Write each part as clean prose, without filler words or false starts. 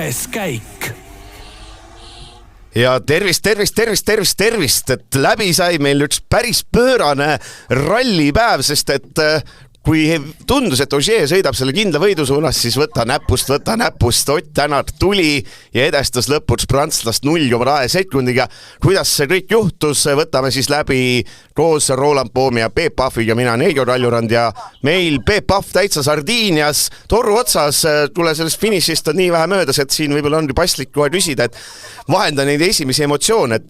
üleskäik. Ja tervist, et läbi sai meil üks päris pöörane rallipäev, sest et kui tundus, et Ogier sõidab selle kindla võidu suunas, siis võta näpust, Ott Tänak tuli ja edestas lõpuks prantslast 0,2 sekundiga. Kuidas see kõik juhtus, võtame siis läbi koos Roland Poomi ja Peep Pahviga, mina Neigo Kaljurand ja meil Peep Pahv täitsa Sardiinias, toru otsas, tule sellest finišist on nii vähe möödas, et siin võib-olla on paslik kohe küsida, et vahenda neid esimesi emotsioone, et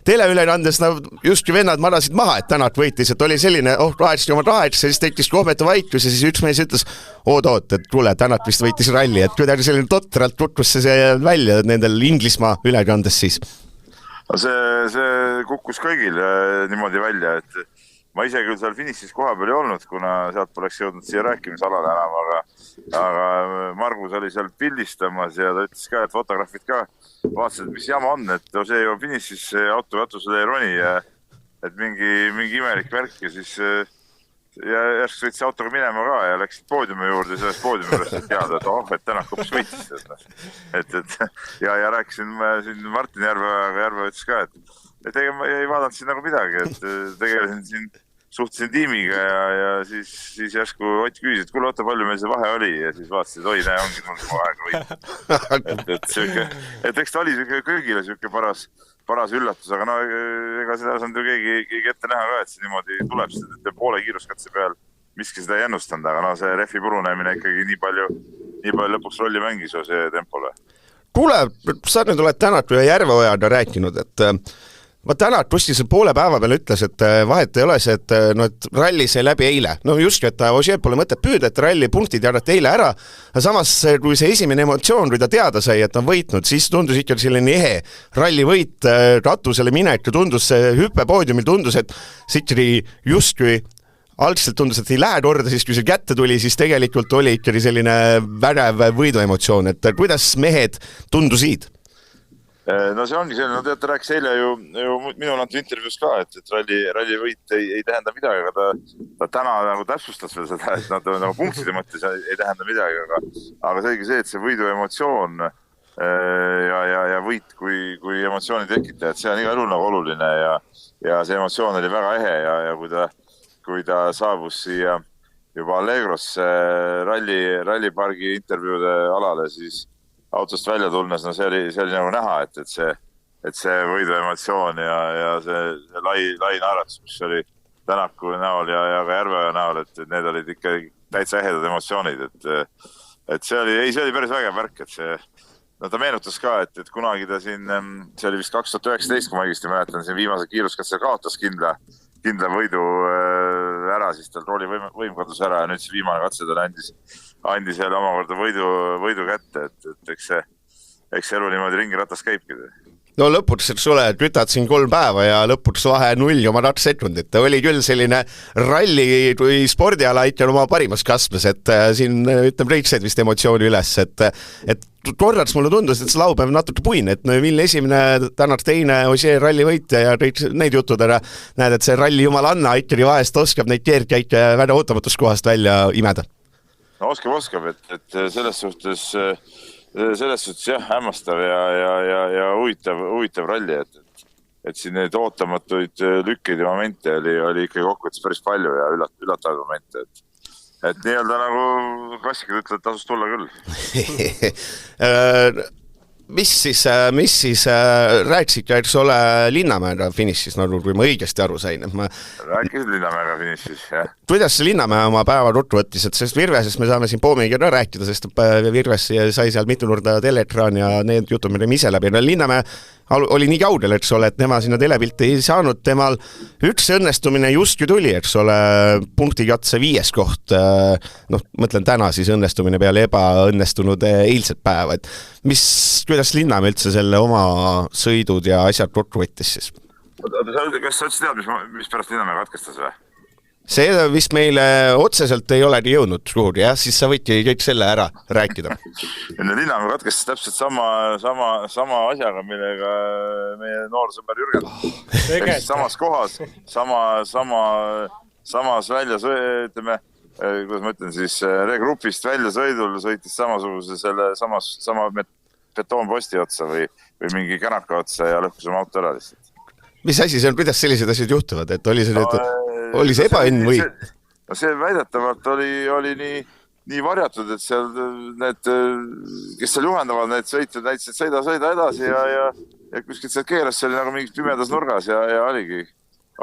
teleülekandes justkui vennad madasid maha, et Tänak võitis, et oli selline 8,8, siis tekkis kohmetu vaikus ja siis üks mees ütles, oot, et kuule, Tänak vist võitis ralli, et kuidagi selline totralt tutkus see välja nendel Inglismaa ülekandes siis. See kukkus kõigil niimoodi välja, et ma ise küll seal finišis koha peal ei olnud, kuna sealt poleks jõudnud siia rääkimisalale enam, aga Margus oli seal pildistamas ja ta ütles ka, et fotograafid ka vaatasid, mis jama on, et see ju finišis auto katusele ei roni ja et mingi imelik värk ja siis ja järsk sõitis autoga minema ka ja läksid poodiumi juurde, sellest poodiumi pärast teada, et Tänak hoopis võitis. Ja rääkisin siin Martin Järve ütles ka, et ei vaadanud siin nagu midagi, et tegelesin siin suhtlesin tiimiga ja siis järsku Ott küsis, et kuule, oota, palju meil see vahe oli ja siis vaatasid, et oi, näe, ongi mul vahe võit. Et eks ta oli kõigile siuke paras üllatus, aga no ega seda saanud ju keegi ette näha ka, et see niimoodi tuleb, et poole kiiruskatse peal miski seda ei ennustanud, aga no see rehvi purunemine ikkagi nii palju lõpuks rolli mängis see tempole. Kuule, sa nüüd oled Tänak ja Järveojaga rääkinud, et Tänak kuskil see poole päeva peal ütles, et vahet ei ole see, et ralli sai läbi eile. No just, et Ogier pole mõtet püüda, et ralli punktid jagati eile ära. Samas, kui see esimene emotsioon, kui ta teada sai, et on võitnud, siis tundus ikka selline ehe ralli võit, katusele minek, tundus see hüppe poodiumil, tundus, et Sitri justkui algselt tundus, et ei lähe korda, siis kui see kätte tuli, siis tegelikult oli ikka selline vägev võiduemotsioon, et kuidas mehed tundusid? No see ongi selline, teate, rääkis eile ju minul antud intervjuus ka, et ralli võit ei tähenda midagi, aga ta täna nagu täpsustas veel seda, et nad nagu punktide mõttes ei tähenda midagi, aga selgi see, et see võidu emotsioon ja võit kui emotsiooni tekita, et see on igal juhul nagu oluline ja see emotsioon oli väga ehe ja kui ta saabus siia juba Allegrosse rallipargi intervjuude alale, siis autost välja tulnes, no see oli nagu näha, et see võidu emotsioon ja see lai naeratus, mis oli Tänaku näol ja ka Järveoja näol, et need olid ikka täitsa ehedad emotsioonid, et see oli päris vägev värk, et see, no ta meenutas ka, et kunagi ta siin, see oli vist 2019, kui ma õigesti mäletan, siin viimase kiiruskatse kaotas kindla võidu ära, siis tal rooli võim kadus ära ja nüüd see viimane katse tal andis jälle omakorda võidu kätte, et eks see elu niimoodi ringi ratas käibki. No lõpuks, et sulle kütad siin 3 päeva ja lõpuks vahe 0,2 sekundit. Ta oli küll selline ralli kui spordiala ikka oma parimas kasvas, et siin ütleme reikseid vist emotsiooni üles, et korraks mulle tundus, et see laupäev natuke puin, et Ville esimene, Tänak teine, Ogier ralli võitja ja kõik neid jutud ära näed, et see ralli jumalanna ikkagi vahest oskab neid keerkäike väga ootamatust kohast välja imeda. No oskab, et selles suhtes jah, hämmastav ja huvitav ralli, et siin neid ootamatuid lükkeid ja momente oli ikkagi kokkuvõttes päris palju ja üllatavaid momente, et nii-öelda nagu klassikad ütlevad, tasus tulla küll. Mis siis rääkisid, eks ole, Linnamäega finišis, nagu kui ma õigesti aru sain? Rääkisid Linnamäega finišis, jah. Kuidas Linnamäe oma päeva kokku võttis, et sest Virvesest me saame siin Poomiga ka rääkida, sest Virves sai seal mitu korda teleekraan ja need jutud, mida me ise läbi. Linnamäe oli nii kaugel, eks ole, et tema sinna telepilti ei saanud, temal üks õnnestumine justkui tuli, eks ole, punktikatse 5. koht, mõtlen täna siis õnnestumine peale ebaõnnestunud eilset päeva, et kuidas Linnamäe üldse selle oma sõidud ja asjad kokku võttis siis? Kas sa üldse tead, mis pärast Linnamäe katkestas või? See vist meile otseselt ei olegi jõudnud kuhugi, jah, siis sa võidki kõik selle ära rääkida. Linnamäe katkestas täpselt sama asjaga, millega meie noor sõber Jürgen. Samas kohas, samas välja, ütleme, kuidas ma ütlen siis, regrupist välja sõidul sõitis samasuguse sama betoonposti otsa või mingi känaka otsa ja lõhkus oma auto ära lihtsalt. Mis asi see on, kuidas sellised asjad juhtuvad, et oli see ebaõnn või? No see väidetavalt oli nii varjatud, et seal need, kes seal juhendavad, need sõitjad näitasid, et sõida edasi ja kuskilt seal keeras, see oli nagu mingis pimedas nurgas ja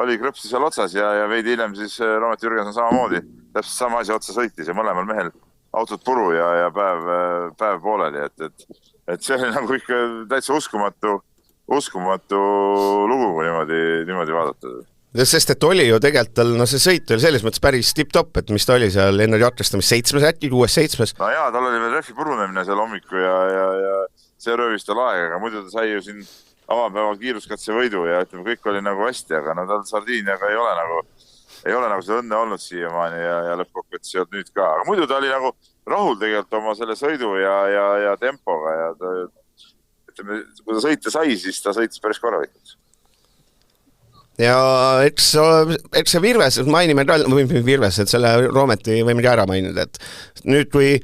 oli krõpsi seal otsas ja veidi hiljem siis Roomet Jürgenson samamoodi täpselt sama asja otsa sõitis ja mõlemal mehel autod puru ja päev pooleli, et see oli nagu ikka täitsa uskumatu lugu, kui niimoodi vaadata. Sest et oli ju tegelikult tal, no see sõit oli selles mõttes päris tipp-topp, et mis ta oli seal enne jatrastamist 7 äkki, 6-7. No jaa, tal oli veel rehvi purunemine seal hommiku ja see röövis tal aega, aga muidu ta sai ju siin avapäeval kiiruskatse võidu ja ütleme, kõik oli nagu hästi, aga no tal Sardiiniaga ei ole nagu seda õnne olnud siiamaani ja lõppkokkuvõttes ei olnud nüüd ka. Aga muidu ta oli nagu rahul tegelikult oma selle sõidu ja tempoga ja ütleme, kui ta sõita sai, siis ta sõitis päris korralikult. Ja eks see Virves, mainime Virves, et selle Roometi võime ära mainida, et nüüd kui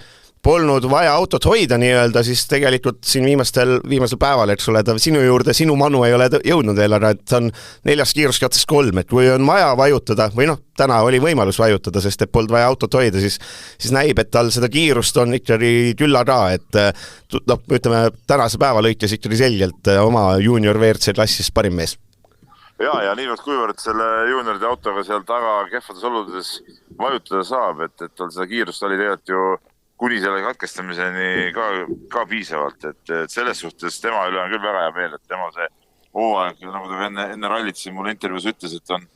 polnud vaja autot hoida nii-öelda, siis tegelikult siin viimastel päeval, eks ole, sinu juurde, sinu manu ei ole jõudnud veel ära, et on 4 kiiruskatsest 3, et kui on vaja vajutada, või noh, täna oli võimalus vajutada, sest et polnud vaja autot hoida, siis näib, et tal seda kiirust on ikkagi küllada, et noh, ütleme, tänase päeva lõikes ikkagi selgelt oma junior WRC klassis parim mees. Ja niivõrd kuivõrd selle juunioride autoga seal taga kehvades oludes vajutada saab, et tal seda kiirust oli tegelikult ju kuni selle katkestamiseni ka piisavalt, et selles suhtes tema üle on küll väga hea meel, et tema see hooaeg, nagu ta enne rallit siin mulle intervjuus ütles, et on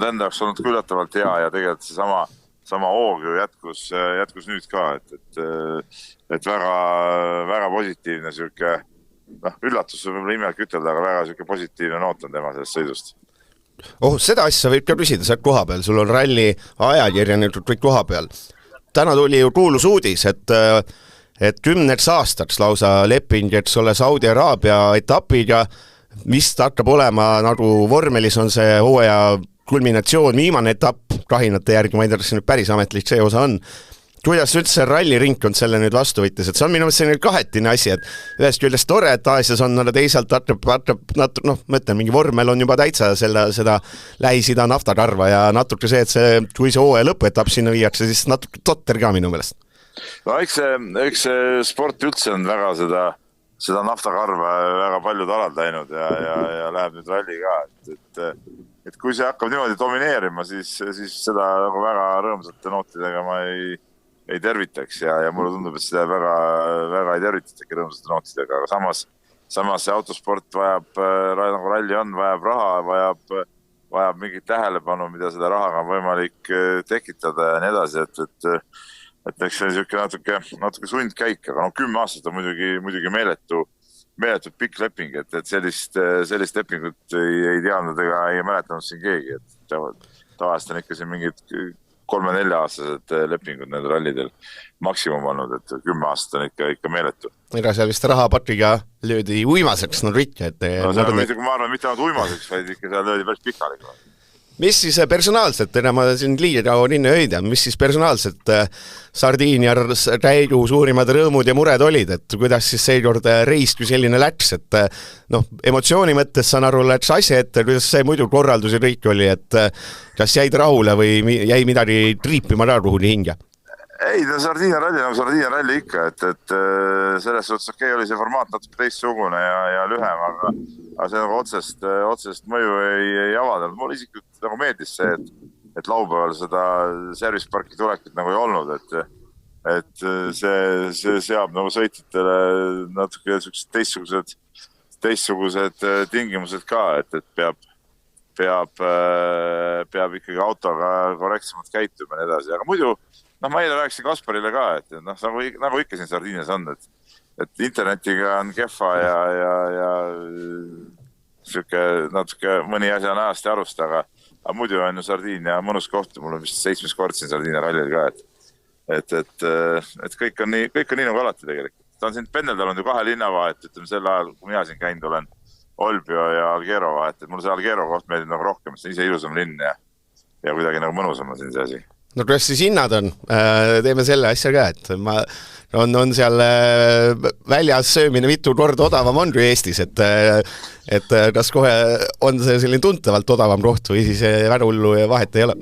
ta enda jaoks olnud küllatavalt hea ja tegelikult see sama hoog ju jätkus nüüd ka, et väga positiivne siuke üllatus võib-olla imelik ütelda, aga väga siuke positiivne noot on tema sellest sõidust. Seda asja võib ka küsida, sa oled koha peal, sul on ralli ajakirjanikud kõik koha peal. Täna tuli ju kuulus uudis, et 10 aastaks lausa leping, et ole Saudi Araabia etapid ja vist hakkab olema nagu vormelis on see hooaja kulminatsioon, viimane etapp kahinate järgi, ma ei tea, kas see nüüd päris ametlik see osa on. Kuidas üldse ralliringkond selle nüüd vastu võttis, et see on minu mõttes selline kahetine asi, et ühest küljest tore, et Aasias on, aga teisalt noh, ma ütlen, mingi vormel on juba täitsa seda Lähis-Ida naftakarva ja natuke see, et kui see hooaja lõpuetapp sinna viiakse, siis natuke totter ka minu meelest. No eks see sport üldse on väga seda naftakarva väga paljud alad läinud ja läheb nüüd ralli ka, et kui see hakkab niimoodi domineerima, siis seda nagu väga rõõmsate nootidega ma ei tervitaks ja mulle tundub, et seda väga ei tervitastagi rõõmsate nootidega, aga samas see autosport vajab, nagu ralli on, vajab raha, vajab mingit tähelepanu, mida seda rahaga on võimalik tekitada ja nii edasi, et eks see on niisugune natuke sundkäik, aga 10 aastat on muidugi meeletult pikk leping, et sellist lepingut ei teadnud ega ei mäletanud siin keegi, et tavaliselt on ikka siin mingid 3-4 aastased lepingud nendel rallidel maksimum olnud, et 10 aastat on ikka meeletu. Ega seal vist rahapatriga löödi uimaseks, no rikke, et ma arvan, mitte ainult uimaseks, vaid ikka seal löödi päris pikali. Mis siis personaalselt, ma siin liida ninna öida, mis siis personaalselt Sardiinia käigu suurimad rõõmud ja mured olid, et kuidas siis seekord reis kui selline läks, et noh, emotsiooni mõttes saan aru, läks asja ette, kuidas see muidu korraldusi kõik oli, et kas jäid rahule või jäi midagi triipima ära kuhugi hinge? Ei, Sardiinia ralli nagu Sardiinia ralli ikka, et selles suhtes oli see formaat natuke teistsugune ja lühem, aga see nagu otsest mõju ei avaldanud. Mulle isiklikult nagu meeldis see, et laupäeval seda serviceparki tulekut nagu ei olnud, et see seab nagu sõitjatele natuke teistsugused tingimused ka, et peab ikkagi autoga korrektsemalt käituma ja nii edasi, aga muidu ma eile rääkisin Kasparile ka, et nagu ikka siin Sardiinias on, et internetiga on kehva ja natuke mõni asi on ajast ja arust, aga muidu on ju Sardiinia mõnus koht, mul on vist 7. kord siin Sardiinia rallil ka, et kõik on nii nagu alati tegelikult. Ta on siin pendeldanud ju 2 linna vahet, ütleme sel ajal, kui mina siin käinud olen Olbio ja Alghero vahet, et mul see Alghero koht meeldib nagu rohkem, see on ise ilusam linn ja kuidagi nagu mõnusam on siin see asi. no kuidas siis hinnad on? Teeme selle asja ka, et on seal väljas söömine mitu korda odavam on kui Eestis, et kas kohe on see selline tuntavalt odavam koht või siis väga hullu vahet ei ole?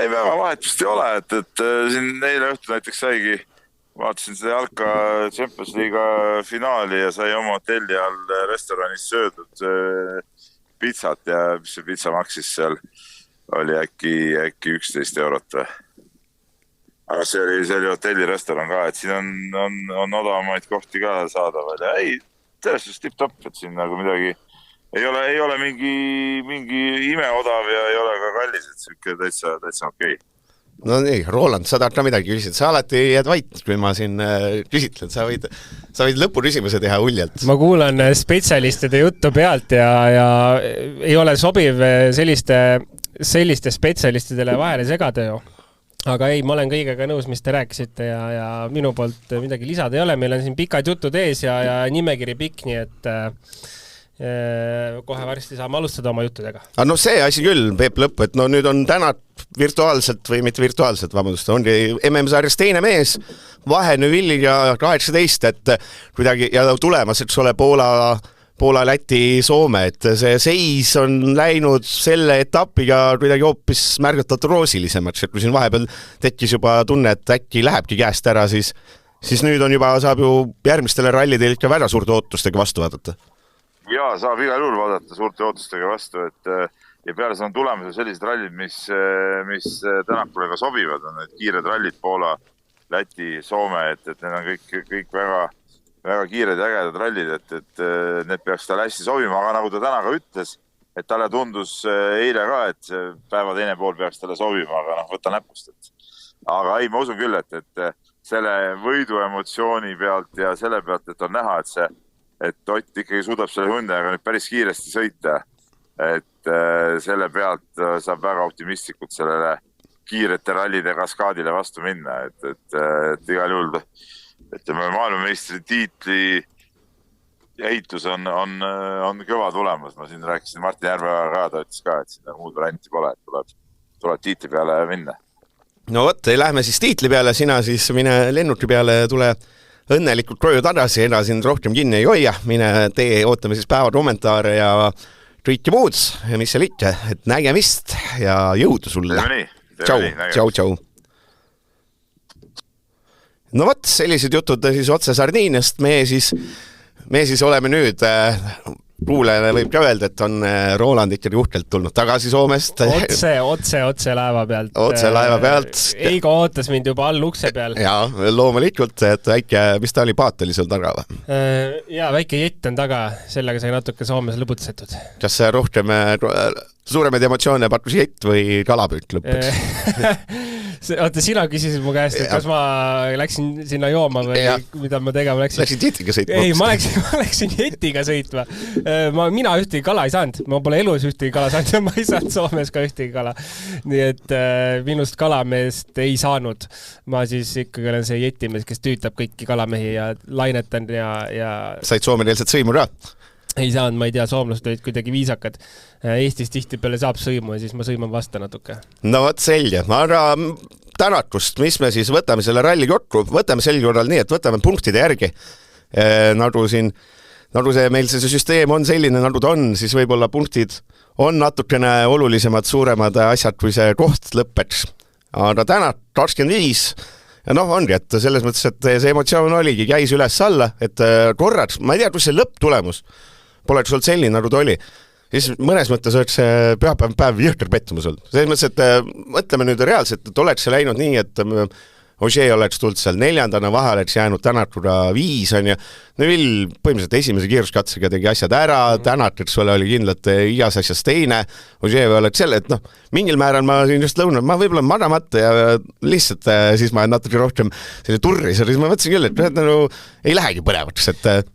Ei väga vahetust ei ole, et siin eile õhtul näiteks saigi, vaatasin seda jalka Champions League'a finaali ja sai oma hotelli all restoranis söödud pitsat ja mis see pitsa maksis seal oli äkki 11 eurot või? Aga see oli hotellirestoran ka, et siin on odavamaid kohti ka saadaval ja ei, tõestus tipp-topp, et siin nagu midagi ei ole mingi imeodav ja ei ole ka kallis, et see täitsa okei. No nii, Roland, sa tahad ka midagi küsida, sa alati jääd vait, kui ma siin küsitlen, sa võid lõpuküsimuse teha uljalt. Ma kuulan spetsialistide juttu pealt ja ei ole sobiv selliste spetsialistidele vahele segada ju. Aga ei, ma olen kõigega nõus, mis te rääkisite ja minu poolt midagi lisada ei ole. Meil on siin pikad jutud ees ja nimekiri pikk, nii et kohe varsti saame alustada oma juttudega. No see asi küll, Peep lõpp, et no nüüd on täna virtuaalselt või mitte virtuaalselt, vabandust, ongi MM-sarjas teine mees, vahe Neuvilliga 18, et kuidagi ja tulemas, et ole Poola, Läti, Soome, et see seis on läinud selle etapiga kuidagi hoopis märgatavalt roosilisemaks, et kui siin vahepeal tekkis juba tunne, et äkki lähebki käest ära, siis nüüd on juba, saab ju järgmistele rallidel ikka väga suurte ootustega vastu vaadata. Jaa, saab igal juhul vaadata suurte ootustega vastu, et ja peale see on tulemas sellised rallid, mis Tänakule ka sobivad, on need kiired rallid Poola, Läti, Soome, et need on kõik väga kiired ja ägedad rallid, et need peaks talle hästi sobima, aga nagu ta täna ka ütles, et talle tundus eile ka, et päeva teine pool peaks talle sobima, aga võta näpust. Aga ei, ma usun küll, et selle võidu emotsiooni pealt ja selle pealt, et on näha, et Ott ikkagi suudab selle Hyundai'ga nüüd päris kiiresti sõita, et selle pealt saab väga optimistlikult sellele kiirete rallide kaskaadile vastu minna, et igal juhul ütleme, maailmameistri tiitli ehitus on kõva tulemas. Ma siin rääkisin Martin Järveaga ka, ta ütles ka, et siin muud varianti pole, et tuleb tiitli peale minna. No võt, lähme siis tiitli peale, sina siis mine lennuki peale, tule õnnelikult koju tagasi, edasi rohkem kinni ei hoia, mine tee, ootame siis päeva kommentaare ja kõiki muud, mis seal ikka, et nägemist ja jõudu sulle. Tšau. No võt, sellised jutud siis otse Sardiiniast, me siis oleme nüüd, kuulajale võib ka öelda, et on Roland ikkagi uhkelt tulnud tagasi Soomest. Otse laeva pealt. Otse laeva pealt. Eigo ootas mind juba all ukse peal. Jaa, loomulikult, et väike, mis ta oli, paat oli sul taga või? Jaa, väike jett on taga, sellega sai natuke Soomes lõbutsetud. Kas see rohkem suuremaid emotsioone pakkus jett või kalapüüt lõpuks? Oota, sina küsisid mu käest, et kas ma läksin sinna jooma või mida ma tegema läksin? Läksid jetiga sõitma? Ei, ma läksin jetiga sõitma. Mina ühtegi kala ei saanud. Ma pole elus ühtegi kala saanud ja ma ei saanud Soomes ka ühtegi kala. Nii et minust kalameest ei saanud. Ma siis ikkagi olen see jetimees, kes tüütab kõiki kalamehi ja lainetan ja... Said soomeneelset sõimu ka? Ei saanud, ma ei tea, soomlased olid kuidagi viisakad. Eestis tihti peale saab sõimu ja siis ma sõiman vasta natuke. No võt selge, aga tänakust, mis me siis võtame selle ralli kokku, võtame sel korral nii, et võtame punktide järgi. Nagu see meil see süsteem on selline, nagu ta on, siis võib-olla punktid on natukene olulisemad, suuremad asjad, kui see koht lõppeks. Aga täna 25 ja ongi, et selles mõttes, et see emotsioon oligi, käis üles alla, et korraks, ma ei tea, kus see lõpptulemus poleks olnud selline, nagu ta oli. Siis mõnes mõttes oleks see pühapäev jõhker pettumus olnud. Selles mõttes, et mõtleme nüüd reaalselt, et oleks see läinud nii, et Ogier oleks tulnud seal 4. vahe oleks jäänud Tänakuga 5 on ja Neville põhimõtteliselt esimese kiiruskatsega tegi asjad ära, Tänak, eks ole, oli kindlalt igas asjas teine, Ogier oleks selle, et mingil määral ma siin just lõunal, ma võib-olla magamata ja lihtsalt siis ma natuke rohkem selle turris, siis ma mõtlesin küll, et ei lähegi põnevaks, et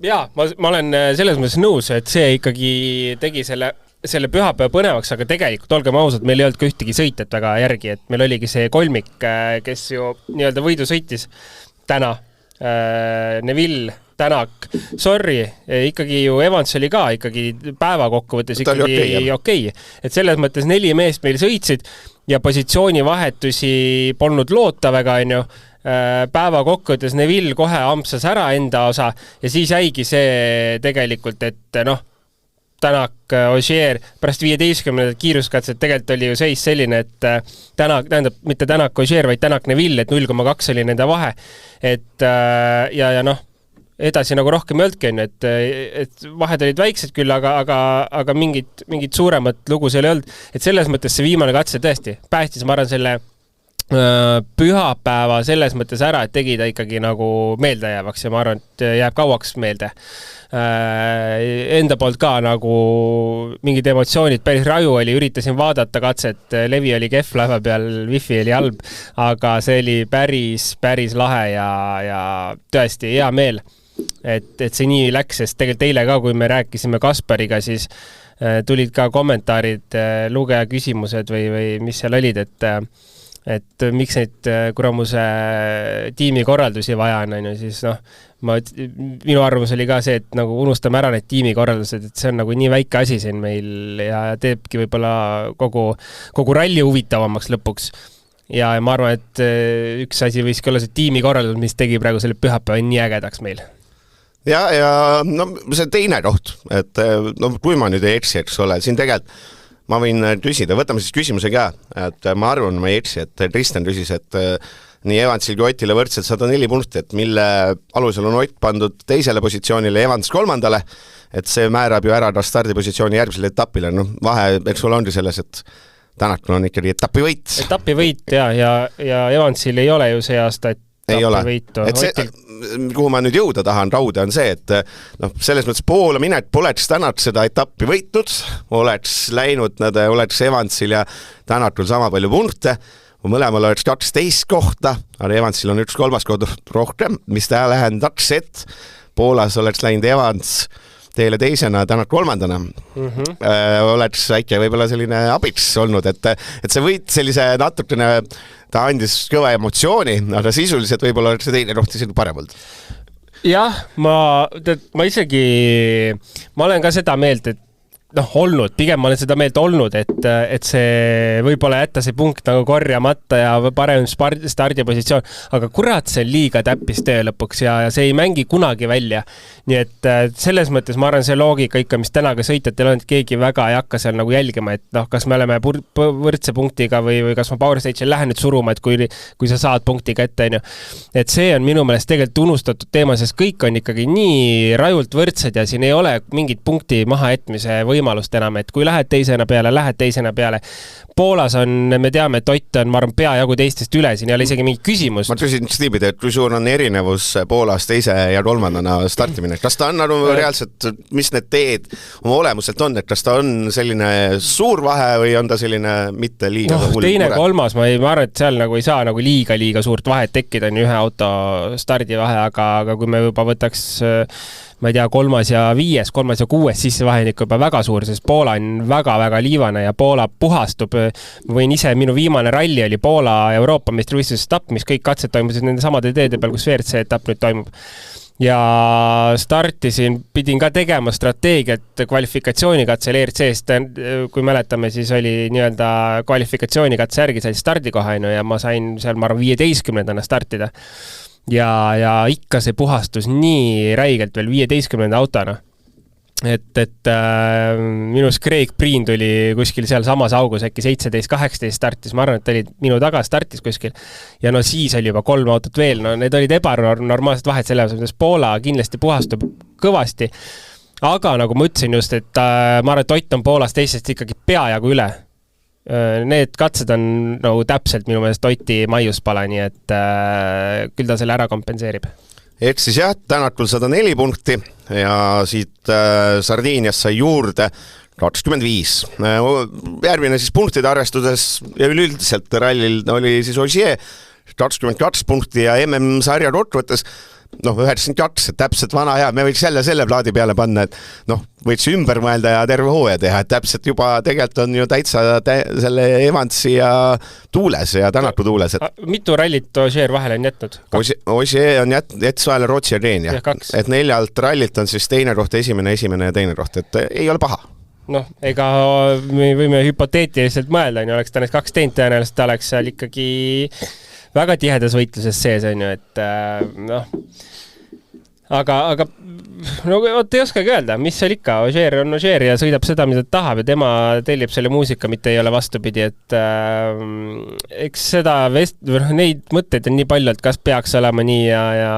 jaa, ma olen selles mõttes nõus, et see ikkagi tegi selle pühapäeva põnevaks, aga tegelikult olgem ausad, meil ei olnud ka ühtegi sõitjat väga järgi, et meil oligi see kolmik, kes ju nii-öelda võidu sõitis täna, Neville, Tänak, sorry, ikkagi ju Evans oli ka ikkagi päeva kokkuvõttes ikkagi okei. Et selles mõttes 4 meest meil sõitsid ja positsioonivahetusi polnud loota väga, onju. Päeva kokkuvõttes Neville kohe ampsas ära enda osa ja siis jäigi see tegelikult, et Tänak, Ogier pärast 15 kiiruskatset tegelikult oli ju seis selline, et Tänak, tähendab, mitte Tänak, Ogier, vaid Tänak, Neville, et 0,2 oli nende vahe. Et ja edasi nagu rohkem ei olnudki, et vahed olid väiksed küll, aga mingit suuremat lugu seal ei olnud. Et selles mõttes see viimane katse tõesti päästis, ma arvan, selle pühapäeva selles mõttes ära, et tegi ta ikkagi nagu meeldejäävaks ja ma arvan, et jääb kauaks meelde. Enda poolt ka nagu mingid emotsioonid päris raju oli, üritasin vaadata katset, levi oli kehv laeva peal, wifi oli halb, aga see oli päris lahe ja tõesti hea meel, et see nii läks, sest tegelikult eile ka, kui me rääkisime Kaspariga, siis tulid ka kommentaarid, lugeja küsimused või mis seal olid, et miks neid kuramuse tiimikorraldusi vaja on, siis minu arvamus oli ka see, et nagu unustame ära need tiimikorraldused, et see on nagu nii väike asi siin meil ja teebki võib-olla kogu ralli huvitavamaks lõpuks. Ja ma arvan, et üks asi võiski olla see tiimikorraldus, mis tegi praegu selle pühapäeva nii ägedaks meil. Ja see teine koht, et kui ma nüüd ei eksi, eks ole, siin tegelikult ma võin küsida, võtame siis küsimuse ka, et ma arvan, ma ei eksi, et Kristjan küsis, et nii Evansil kui Otile võrdselt 104 punkti, et mille alusel on Ott pandud teisele positsioonile, Evans 3. Et see määrab ju ära stardipositsiooni järgmisele etapile. Vahe, eks ole, ongi selles, et Tänakul on ikkagi etapivõit. Etapivõit ja Evansil ei ole ju see aasta, et ei ole. Et see, kuhu ma nüüd jõuda tahan rauda, on see, et selles mõttes poole minet poleks Tänak seda etappi võitnud, oleks läinud oleks Evansil ja Tänakul sama palju punkte, mõlemal oleks 12 kohta, aga Evansil on 1/3 koht rohkem, mis tähendaks, et Poolas oleks läinud Evans teile teisena, Tänak 3. Oleks väike võib-olla selline abiks olnud, et see võit sellise natukene ta andis kõva emotsiooni, aga sisuliselt võib-olla oleks see teine koht isegi parem olnud. Jah, ma olen ka seda meelt, et pigem ma olen seda meelt olnud, et see võib-olla jätta see punkt nagu korjamata ja parem stardipositsioon, aga kurat, see liiga täppis töö lõpuks ja see ei mängi kunagi välja. Nii et selles mõttes ma arvan, see loogika ikka, mis täna ka sõitjatel on, et keegi väga ei hakka seal nagu jälgima, et kas me oleme võrdse punktiga või kas ma Power Stage'il lähen nüüd suruma, et kui sa saad punkti kätte, et see on minu meelest tegelikult unustatud teema, sest kõik on ikkagi nii rajult võrdsed ja siin ei ole mingit punkti mahajätmise võimalust enam, et kui lähed teisena peale. Poolas on, me teame, et Ott on, ma arvan, peajagu teistest üle, siin ei ole isegi mingi küsimus. Ma küsin Stiibide, et kui suur on erinevus Poolas teise ja 3. startimine? Kas ta on nagu reaalselt, mis need teed oma olemuselt on, et kas ta on selline suur vahe või on ta selline mitte liiga hull? Teine, 3, ma arvan, et seal nagu ei saa nagu liiga suurt vahet tekkida, on ühe auto stardivahe, aga kui me juba võtaks ma ei tea, 3. ja 5., 3. ja 6., siis see vahe on ikka juba väga suur, sest Poola on väga liivane ja Poola puhastub. Võin ise, minu viimane ralli oli Poola Euroopa meistrivõistluse etapp, mis kõik katsed toimusid nende samade teede peal, kus WRC etapp nüüd toimub. Ja startisin, pidin ka tegema strateegiat kvalifikatsioonikatse ERC-st, kui mäletame, siis oli nii-öelda kvalifikatsioonikatse järgi sai stardikoha ja ma sain seal, ma arvan, 15. startida. Ja ikka see puhastus nii räigelt veel 15. autona. Et minus Craig Breen tuli kuskil seal samas augus, äkki 17-18 startis, ma arvan, et oli minu taga startis kuskil. Ja siis oli juba 3 autot veel, need olid ebanormaalsed vahed selle osas, Poola kindlasti puhastub kõvasti. Aga nagu ma ütlesin just, et ma arvan, et Ott on Poolas teistest ikkagi peajagu üle. Need katsed on nagu täpselt minu meelest Oti maiuspala, nii et küll ta selle ära kompenseerib. Ehk siis jah, Tänakul 104 punkti ja siit Sardiinias sai juurde 25. Järgmine siis punktide arvestuses ja üleüldiselt rallil oli siis Ogier 22 punkti ja MM-sarja kokkuvõttes 92, et täpselt vana hea, me võiks selle plaadi peale panna, et võiks ümber mõelda ja terve hooaja teha, et täpselt juba tegelikult on ju täitsa selle Evansi ja Tuules ja Tänaku Tuules. Mitu rallit Ogier vahele on jätnud? Ogier on jättis vahele Rootsi ja Reenia, et 4 rallit on siis teine koht, esimene ja teine koht, et ei ole paha. noh, ega me võime hüpoteetiliselt mõelda, oleks ta need 2 teinud, tõenäoliselt ta oleks seal ikkagi väga tihedas võitluses sees, on ju, et noh, aga no vot ei oskagi öelda, mis seal ikka, Ogier on Ogier ja sõidab seda, mida ta tahab ja tema tellib selle muusika, mitte ei ole vastupidi, et eks seda neid mõtteid on nii palju, et kas peaks olema nii ja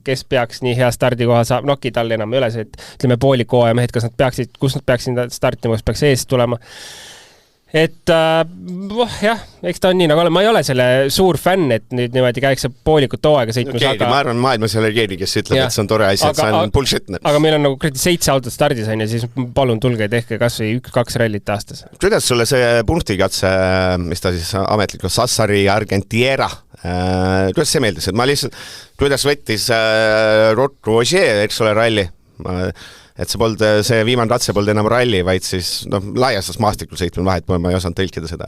kes peaks nii hea stardikoha saab, Noki tal enam ei ole see, et ütleme pooliku hooaja mehed, kus nad peaksid startima, kus peaks eest tulema. Et jah, eks ta on nii, nagu ma ei ole selle suur fänn, et nüüd niimoodi käiks poolikut hooaega sõitmas. Ma arvan, maailmas ei ole keegi, kes ütleb, et see on tore asi, et see on bullshit. Aga meil on nagu 7 autot stardis on ja siis palun tulge ja tehke kas või 1-2 rallit aastas. Kuidas sulle see punktikatse, mis ta siis ametlikult Sassari Argentiera, kuidas see meeldis? Et ma lihtsalt, kuidas võttis Rotru Ogier, eks ole, ralli, et see viimane ratse polnud enam ralli, vaid siis laiastas maastikul sõitmine vahet, ma ei osanud tõlkida seda.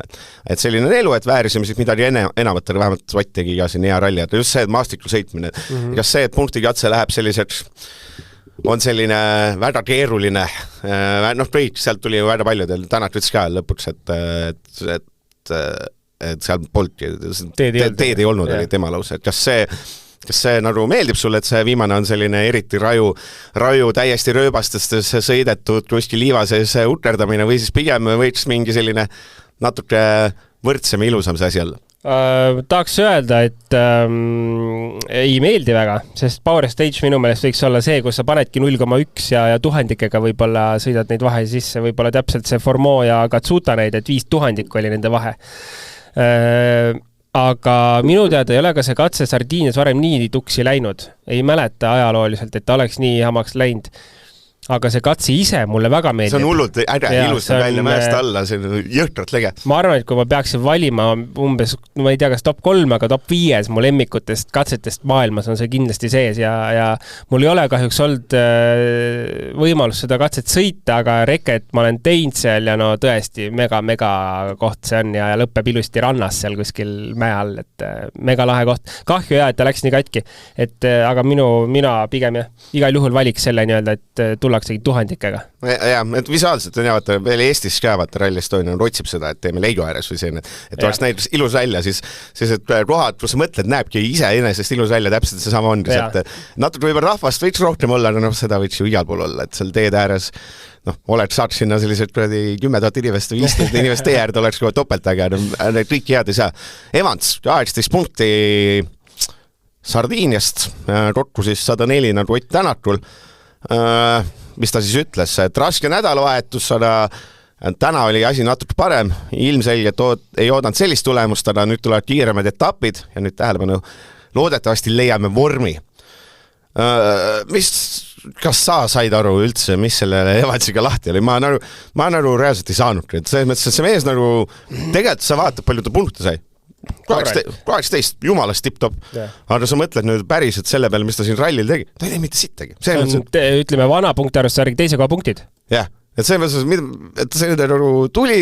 Et selline elu, et väärisime siis midagi enamat, vähemalt Ott tegi ka siin hea ralli, et just see, et maastikul sõitmine. Kas see, et punktikatse läheb selliseks, on selline väga keeruline, sealt tuli ju väga paljudel, Tänak ütles ka lõpuks, et seal polnudki, teed ei olnud, oli tema lause, et kas see nagu meeldib sulle, et see viimane on selline eriti raju täiesti rööbastestes sõidetud kuskil liiva sees uterdamine või siis pigem võiks mingi selline natuke võrdsem ja ilusam see asi olla? Tahaks öelda, et ei meeldi väga, sest Power Stage minu meelest võiks olla see, kus sa panedki 0,1 ja tuhandikega võib-olla sõidad neid vahe sisse, võib-olla täpselt see Formeau ja Katsuta neid, et 5000 oli nende vahe. Aga minu teada ei ole ka see katse Sardiinias varem nii tuksi läinud. Ei mäleta ajalooliselt, et ta oleks nii hamaks läinud. Aga see katse ise mulle väga meeldib. See on hullult ilus välja mäest alla, see on jõhtralt lege. Ma arvan, et kui ma peaksin valima umbes, ma ei tea, kas top 3, aga top 5 mu lemmikutest katsetest maailmas on see kindlasti sees ja mul ei ole kahjuks olnud võimalus seda katset sõita, aga reket ma olen teinud seal ja no tõesti mega koht see on ja lõpeb ilusti rannas seal kuskil mäe all, et mega lahe koht. Kahju ja, et ta läks nii katki, aga mina pigem igal juhul valiks selle nii-öelda, et tullaksegi tuhandikega. Ja, et visuaalselt on vaata, veel Eestis ka vaata Rally Estonia otsib seda, et teeme Leigo ääres või selline, et oleks näiteks ilus välja, siis et kohad, kus sa mõtled, näebki ise enesest ilus välja, täpselt see sama on. Natuke võib-olla rahvast võiks rohkem olla, aga seda võiks ju igal pool olla, et seal teed ääres oleks saaks sinna sellised 10 000 inimest või 15 inimest tee äärde oleks kohe topelt, aga kõik head ei saa. Evans, 18 punkti Sardiiniast, kokku siis 104 nagu Ott Tänakul. Mis ta siis ütles, et raske nädalavahetus, aga täna oli asi natuke parem, ilmselgelt ei oodanud sellist tulemust, aga nüüd tulevad kiiremad etapid ja nüüd tähelepanu, loodetavasti leiame vormi. Kas sa said aru üldse, mis selle Evansiga lahti oli? Ma reaalselt ei saanud, et selles mõttes, et see mees tegelikult sa vaatad, palju ta punkte sai. 18, jumalast tipp-top. Aga sa mõtled nüüd päriselt selle peale, mis ta siin rallil tegi. Ta ei tee mitte sittagi. Ütleme, vana punktiarvust sargi teise koha punktid. Jah, et see tuli,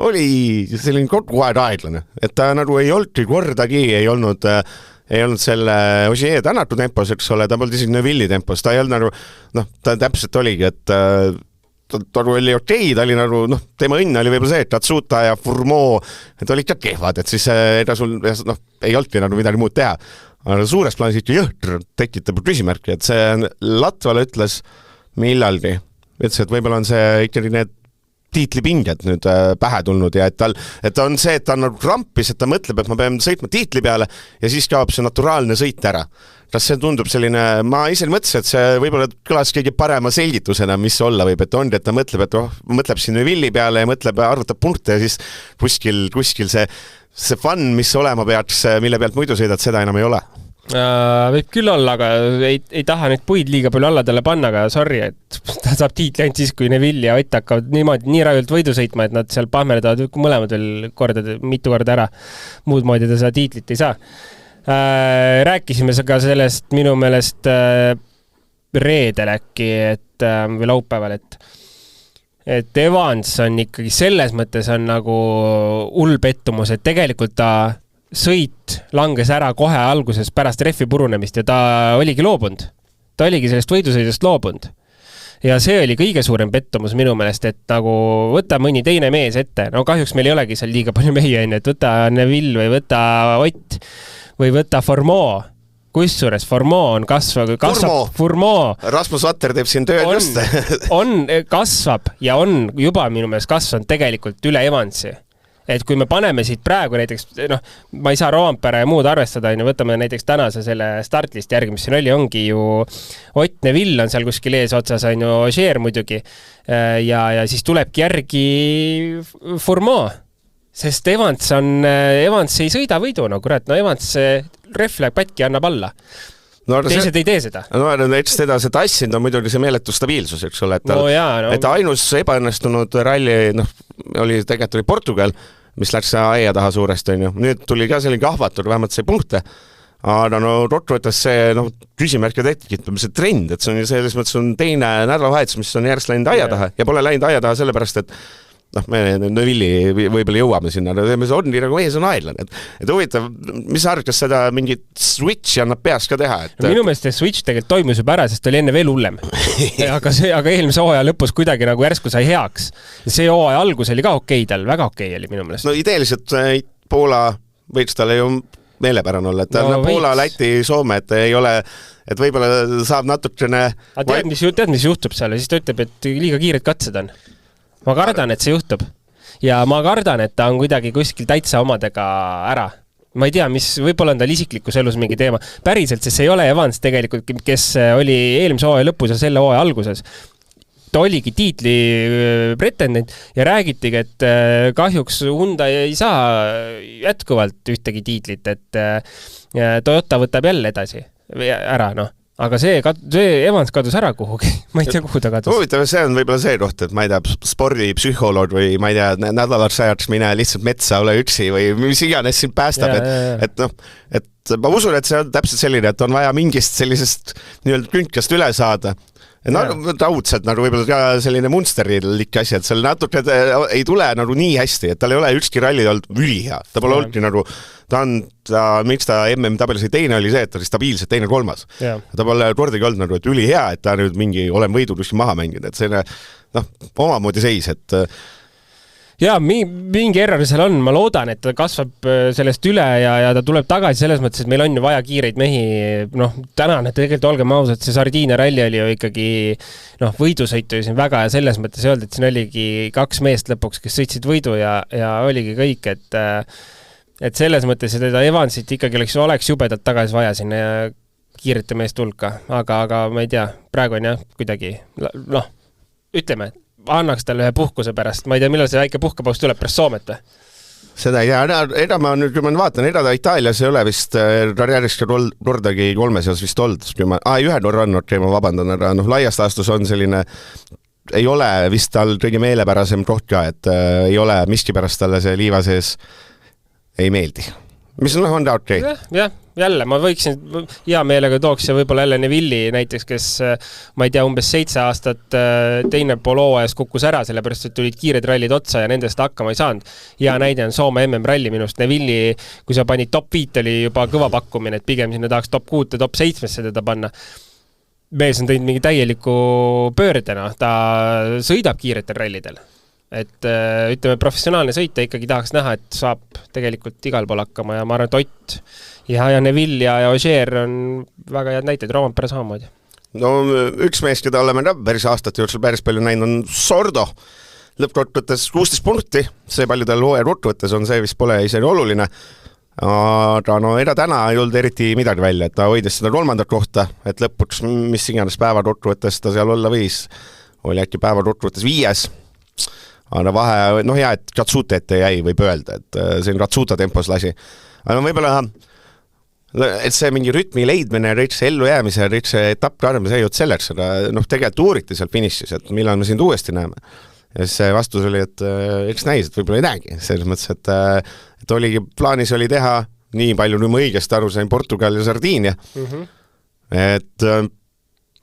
oli selline kogu aeg aeglane. Et ta ei olnud kordagi, ei olnud selle Ogier Tänaku tempos, eks ole, ta polnud isegi Neuvilli tempos. Ta ei olnud ta täpselt oligi, et ta oli okei, ta oli tema õnn oli võib-olla see, et Katsuta ja Formeau, et olid ka kehvad, et siis sul ei olnudki midagi muud teha. Aga suures plaanis ikka jõhtr tekitab küsimärki, et see Latvala ütles millalgi, ütles, et võib-olla on see ikkagi need tiitlipinged nüüd pähe tulnud ja et ta on see, et ta on krampis, et ta mõtleb, et ma pean sõitma tiitli peale ja siis kaob see naturaalne sõit ära. Kas see tundub selline, ma ise mõtlesin, et see võib-olla kõlas kõige parema selgitusena, mis olla võib, et on, et ta mõtleb, et mõtleb siin villi peale ja mõtleb, arvutab punkte ja siis kuskil see fun, mis olema peaks, mille pealt muidu sõidad, seda enam ei ole. Võib küll olla, aga ei taha neid puid liiga palju alla talle panna, aga sorry, et ta saab tiitli ainult siis, kui Neville ja Ott hakkavad nii rajult võidu sõitma, et nad seal pahmerdavad mõlemad veel mitu korda ära. Muud moodi ta seda tiitlit ei saa. Rääkisime ka sellest minu meelest reedel äkki, või laupäeval, et Evans on ikkagi selles mõttes on nagu hull pettumus, et tegelikult ta sõit langes ära kohe alguses pärast rehvi purunemist ja ta oligi loobunud. Ta oligi sellest võidusõidust loobunud. Ja see oli kõige suurem pettumus minu meelest, et nagu võta mõni teine mees ette. No kahjuks meil ei olegi seal liiga palju mehi, et võta Neville või võta Ott või võta Formeau. Kusjuures Formeau on kasvab. Rasmus Vatter teeb siin tööd just. Kasvab ja on juba minu meelest kasvanud tegelikult üle Evansi. Et kui me paneme siit praegu näiteks, ma ei saa Roompere ja muud arvestada, võtame näiteks tänase selle startlist järgi, mis siin ongi ju Ott Neville on seal kuskil ees otsas, Ogier muidugi, ja siis tulebki järgi Formeau, sest Evans ei sõida võidu, kurat, Evans ref läheb pätki ja annab alla. Teised ei tee seda. Seda tassinud on muidugi see meeletu stabiilsus, eks ole, et ainus ebaõnnestunud ralli oli tegelikult Portugal, mis läks aia taha suuresti, nüüd tuli ka selline kahvatur, vähemalt see punkte, aga rottuvõttes see küsimärk ja tehtigi, see trend, et see on selles mõttes on teine nädalavahetus, mis on järjest läinud aia taha ja pole läinud aia taha sellepärast, et me Neville'i võib-olla jõuame sinna, see on nagu ees on aedlane. Et huvitav, mis sa arvad, kas seda mingit switchi annab peas ka teha? Minu meelest see switch tegelikult toimus juba ära, sest oli enne veel hullem. aga eelmise hooaja lõpus kuidagi nagu järsku sai heaks. See hooaja algus oli ka okei tal, väga okei oli minu meelest. Ideeliselt Poola võiks talle ju meelepärane olla, et Poola, Läti, Soome, et ei ole, et võib-olla saab natukene... Tead, mis juhtub seal? Siis ta ütleb, et liiga kiired katsed on. Ma kardan, et see juhtub. Ja ma kardan, et ta on kuidagi kuskil täitsa omadega ära. Ma ei tea, võib-olla on tal isiklikus elus mingi teema. Päriselt, sest see ei ole Evans tegelikult, kes oli eelmise hooaja lõpus ja selle hooaja alguses. Ta oligi tiitli pretendent ja räägitigi, et kahjuks Hyundai ei saa jätkuvalt ühtegi tiitlit, et Toyota võtab jälle edasi ära, Aga see Evans kadus ära kuhugi. Ma ei tea, kuhu ta kadus. Huvitav, see on võib-olla see koht, et ma ei tea, spordipsühholoog või ma ei tea, nädalaks ajaks mine lihtsalt metsa, ole üksi või mis iganes sind päästab. Et ma usun, et see on täpselt selline, et on vaja mingist sellisest nii-öelda künkast üle saada. Raudselt võib-olla ka selline munsterlik asi, et seal natuke ei tule nii hästi, et tal ei ole ükski ralli olnud ülihea. Ta pole olnud miks ta MM-tabelis teine oli see, et ta oli stabiilselt teine kolmas. Ta pole kordagi olnud et ülihea, et ta nüüd mingi olen võidu kuskil maha mänginud, et see omamoodi seis, et Jaa, mingi error seal on, ma loodan, et ta kasvab sellest üle ja ta tuleb tagasi selles mõttes, et meil on ju vaja kiireid mehi, tänane tegelikult olgem ausad, see Sardiinia ralli oli ju ikkagi võidusõitu ju siin väga ja selles mõttes öelda, et siin oligi 2 meest lõpuks, kes sõitsid võidu ja oligi kõik, et selles mõttes, et Evansit ikkagi oleks jubedalt tagasi vaja sinna ja kiirete meest hulka, aga ma ei tea, praegu on jah kuidagi, ütleme, annaks talle ühe puhkuse pärast. Ma ei tea, millal see väike puhkepaus tuleb pärast Soomet või? Seda ei tea. Eda ma nüüd, kui ma vaatan, Eda Itaalias ei ole vist karjäärist kordagi 3 seas vist olnud. Ühe korra on, ma vabandan, aga laiast aastus on selline, ei ole vist tal kõige meelepärasem koht ka, et ei ole miski pärast talle see liiva sees ei meeldi. Mis on ta okei? Jah, jälle, ma võiksin hea meelega tooks ja võib-olla jälle Neville'i näiteks, kes ma ei tea, umbes 7 aastat teine pool hooajas kukkus ära, sellepärast, et tulid kiired rallid otsa ja nendest hakkama ei saanud. Hea näide on Soome MM-ralli minust. Neville'i, kui sa panid top 5, oli juba kõva pakkumine, et pigem sinna tahaks top 6 ja top 7 teda panna. Mees on teinud mingi täieliku pöördena, ta sõidab kiiretel rallidel. Et ütleme, professionaalne sõita ikkagi tahaks näha, et saab tegelikult igal pool hakkama ja ma arvan, et Ott ja Neville ja Ogier on väga head näited, Roompere samamoodi. Üks mees, keda oleme ka päris aastate jooksul päris palju näinud, on Sordo. Lõppkokkuvõttes 16 punkti, see paljudel hooaja kokkuvõttes on see, vist pole isegi oluline. Aga eda täna ei olnud eriti midagi välja, et ta hoidis seda 3. kohta, et lõpuks mis iganes päeva kokkuvõttes ta seal olla võis. Oli äkki päeva kokkuvõttes 5. Aga vahe, hea, et Katsuta ette jäi, võib öelda, et see on Katsuta tempos lasi. Aga võib-olla, et see mingi rütmi leidmine, see ellu jäämise, see etappkarm, see ei olnud selleks, aga tegelikult uuriti seal finišis, et millal me sind uuesti näeme. Ja see vastus oli, et eks näis, et võib-olla ei näegi. Selles mõttes, et oligi, plaanis oli teha nii palju, kui ma õigesti aru sain, Portugal ja Sardiinia. Et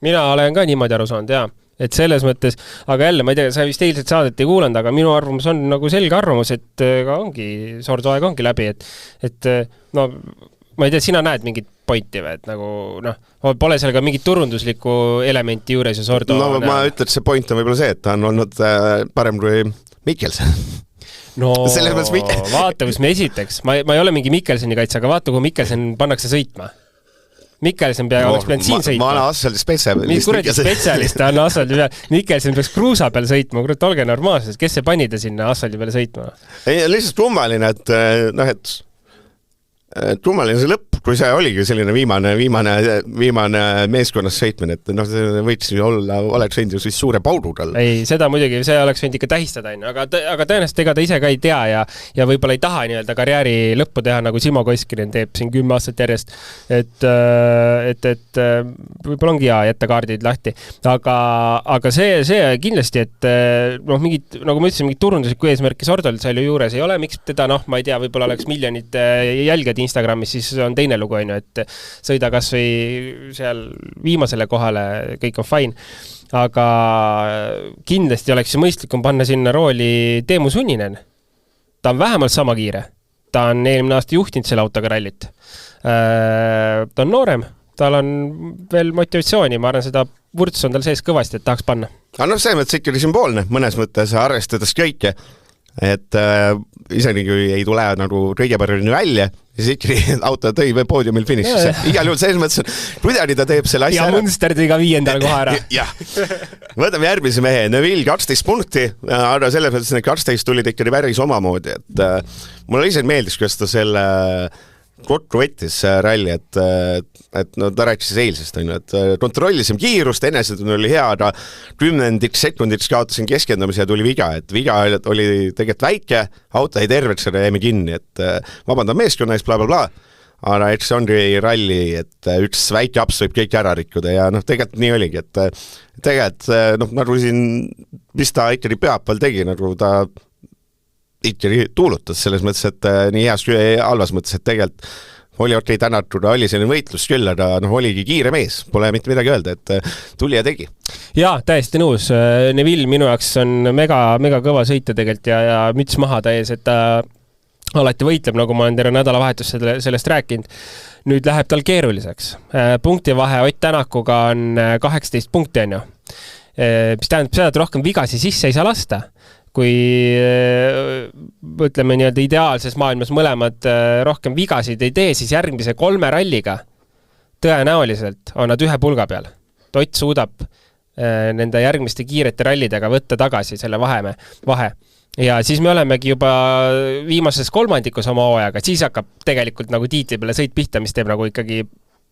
mina olen ka niimoodi aru saanud, jaa. Et selles mõttes, aga jälle, ma ei tea, sa vist eilset saadet ei kuulanud, aga minu arvamus on nagu selge arvamus, et ka ongi, Sordo aeg ongi läbi, et ma ei tea, sina näed mingit pointi või, et nagu pole seal ka mingit turunduslikku elementi juures ja Sordo no ma ütlen, et see point on võib-olla see, et ta on olnud parem kui Mikkelsen. No vaata, kus me esiteks, ma ei ole mingi Mikkelseni kaitse, aga vaata, kui Mikkelsen pannakse sõitma. Mikkelsen oleks pidanud siin sõitma. Ma olen asfaldi spetsialist. Kuradi spetsialist on asfaldi peal. Mikkelsen peaks kruusa peal sõitma, kurat, olge normaalsed. Kes see pani ta sinna asfaldi peale sõitma? Ei, lihtsalt kummaline, et kummaline see lõpp, kui see oligi selline viimane meeskonnas sõitmine, et see võiks olla, oleks võinud ju siis suure paudu tal. Ei, seda muidugi, see oleks võinud ikka tähistada, aga tõenäoliselt ega ta ise ka ei tea ja võib-olla ei taha nii-öelda karjääri lõppu teha, nagu Simo Koskinen teeb siin 10 aastat järjest, et võib-olla ongi hea jätta kaardid lahti. Aga see kindlasti, et mingid, nagu ma ütlesin, mingid turunduslikku eesmärki Sordol seal ju juures ei ole, miks teda, ma ei tea, võib-olla oleks miljonid jälged Instagramis, siis on teine lugu, et sõida kas või seal viimasele kohale, kõik on fine. Aga kindlasti oleks mõistlikum panna sinna rooli Teemu Sunninen. Ta on vähemalt sama kiire. Ta on eelmine aasta juhtinud selle autoga rallit. Ta on noorem, tal on veel motivatsiooni, ma arvan, seda vurts on tal sees kõvasti, et tahaks panna. Aga see mõttes ikkagi sümboolne, mõnes mõttes arvestades kõike, et isegi kui ei tule nagu kõige paremini välja, siis ikkagi auto tõi või poodiumil finišisse. Igal juhul selles mõttes, kuidagi ta teeb selle asja ära. Ja Munster tõi ka 5. koha ära. Jah. Võtame järgmise mehe. Neville 12 punkti, aga selles mõttes need 12 tulid ikkagi päris omamoodi. Et mulle ise meeldis, kuidas ta selle kokku võttis ralli, et ta rääkis eilsest, et kontrollisime kiirust, enesetund oli hea, aga 10 sekundiks kaotasin keskendumise ja tuli viga, et viga oli tegelikult väike, auto ei terveks, aga jäime kinni, et vabandan meeskonna ees, bla. Aga eks see ongi ralli, et üks väike aps võib kõik ära rikkuda ja tegelikult nii oligi, et tegelikult nagu siin, mis ta ikkagi peapal tegi, nagu ta ikkagi tuulutas selles mõttes, et nii heas kui halvas mõttes, et tegelikult oli okei tänatud, oli selline võitlus küll, aga oligi kiire mees, pole mitte midagi öelda, et tuli ja tegi. Jaa, täiesti nõus. Neville minu jaoks on mega kõva sõita tegelikult ja müts maha ta ees, et ta alati võitleb, nagu ma olen terve nädalavahetus sellest rääkinud. Nüüd läheb tal keeruliseks. Punktivahe Ott Tänakuga on 18 punkti, on ju. Mis tähendab seda, et rohkem vigasi sisse ei saa lasta. Kui ütleme nii-öelda ideaalses maailmas mõlemad rohkem vigasid ei tee, siis järgmise 3 ralliga tõenäoliselt on nad ühe pulga peal. Ott suudab nende järgmiste kiirete rallidega võtta tagasi selle vahe. Ja siis me olemegi juba viimases kolmandikus oma hooajaga, siis hakkab tegelikult nagu tiitli peale sõit pihta, mis teeb nagu ikkagi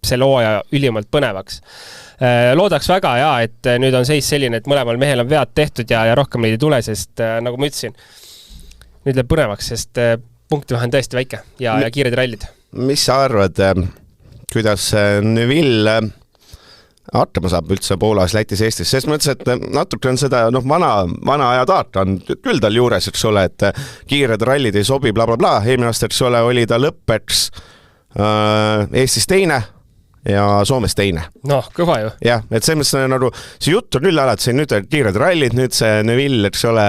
selle hooaja ülimalt põnevaks. Loodaks väga, et nüüd on seis selline, et mõlemal mehel on vead tehtud ja rohkem neid ei tule, sest nagu ma ütlesin, nüüd läheb põnevaks, sest punktivahe on tõesti väike ja kiired rallid. Mis sa arvad, kuidas Neville hakkama saab üldse Poolas, Lätis, Eestis, sest mõttes, et natuke on seda vana aja taart on küll tal juures, eks ole, et kiired rallid ei sobi, bla. Eelmine aasta, eks ole, oli ta lõppeks Eestis teine ja Soomes teine. Kõva ju. Jah, et see mõttes nagu, see jutt on küll alati, see nüüd kiired rallid, nüüd see Neville, eks ole,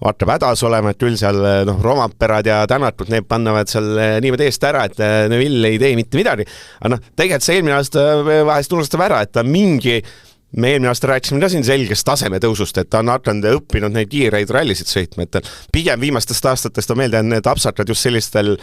vaatab hädas olema, et küll seal Romamperad ja Tänatud, need pannavad seal niimoodi eest ära, et Neville ei tee mitte midagi. Aga tegelikult see eelmine aasta vahest unustab ära, et ta me eelmine aasta rääkisime ka siin selgest taseme tõusust, et ta on hakanud õppinud neid kiireid rallisid sõitma, et pigem viimastest aastatest on meelde need apsakad just sellistel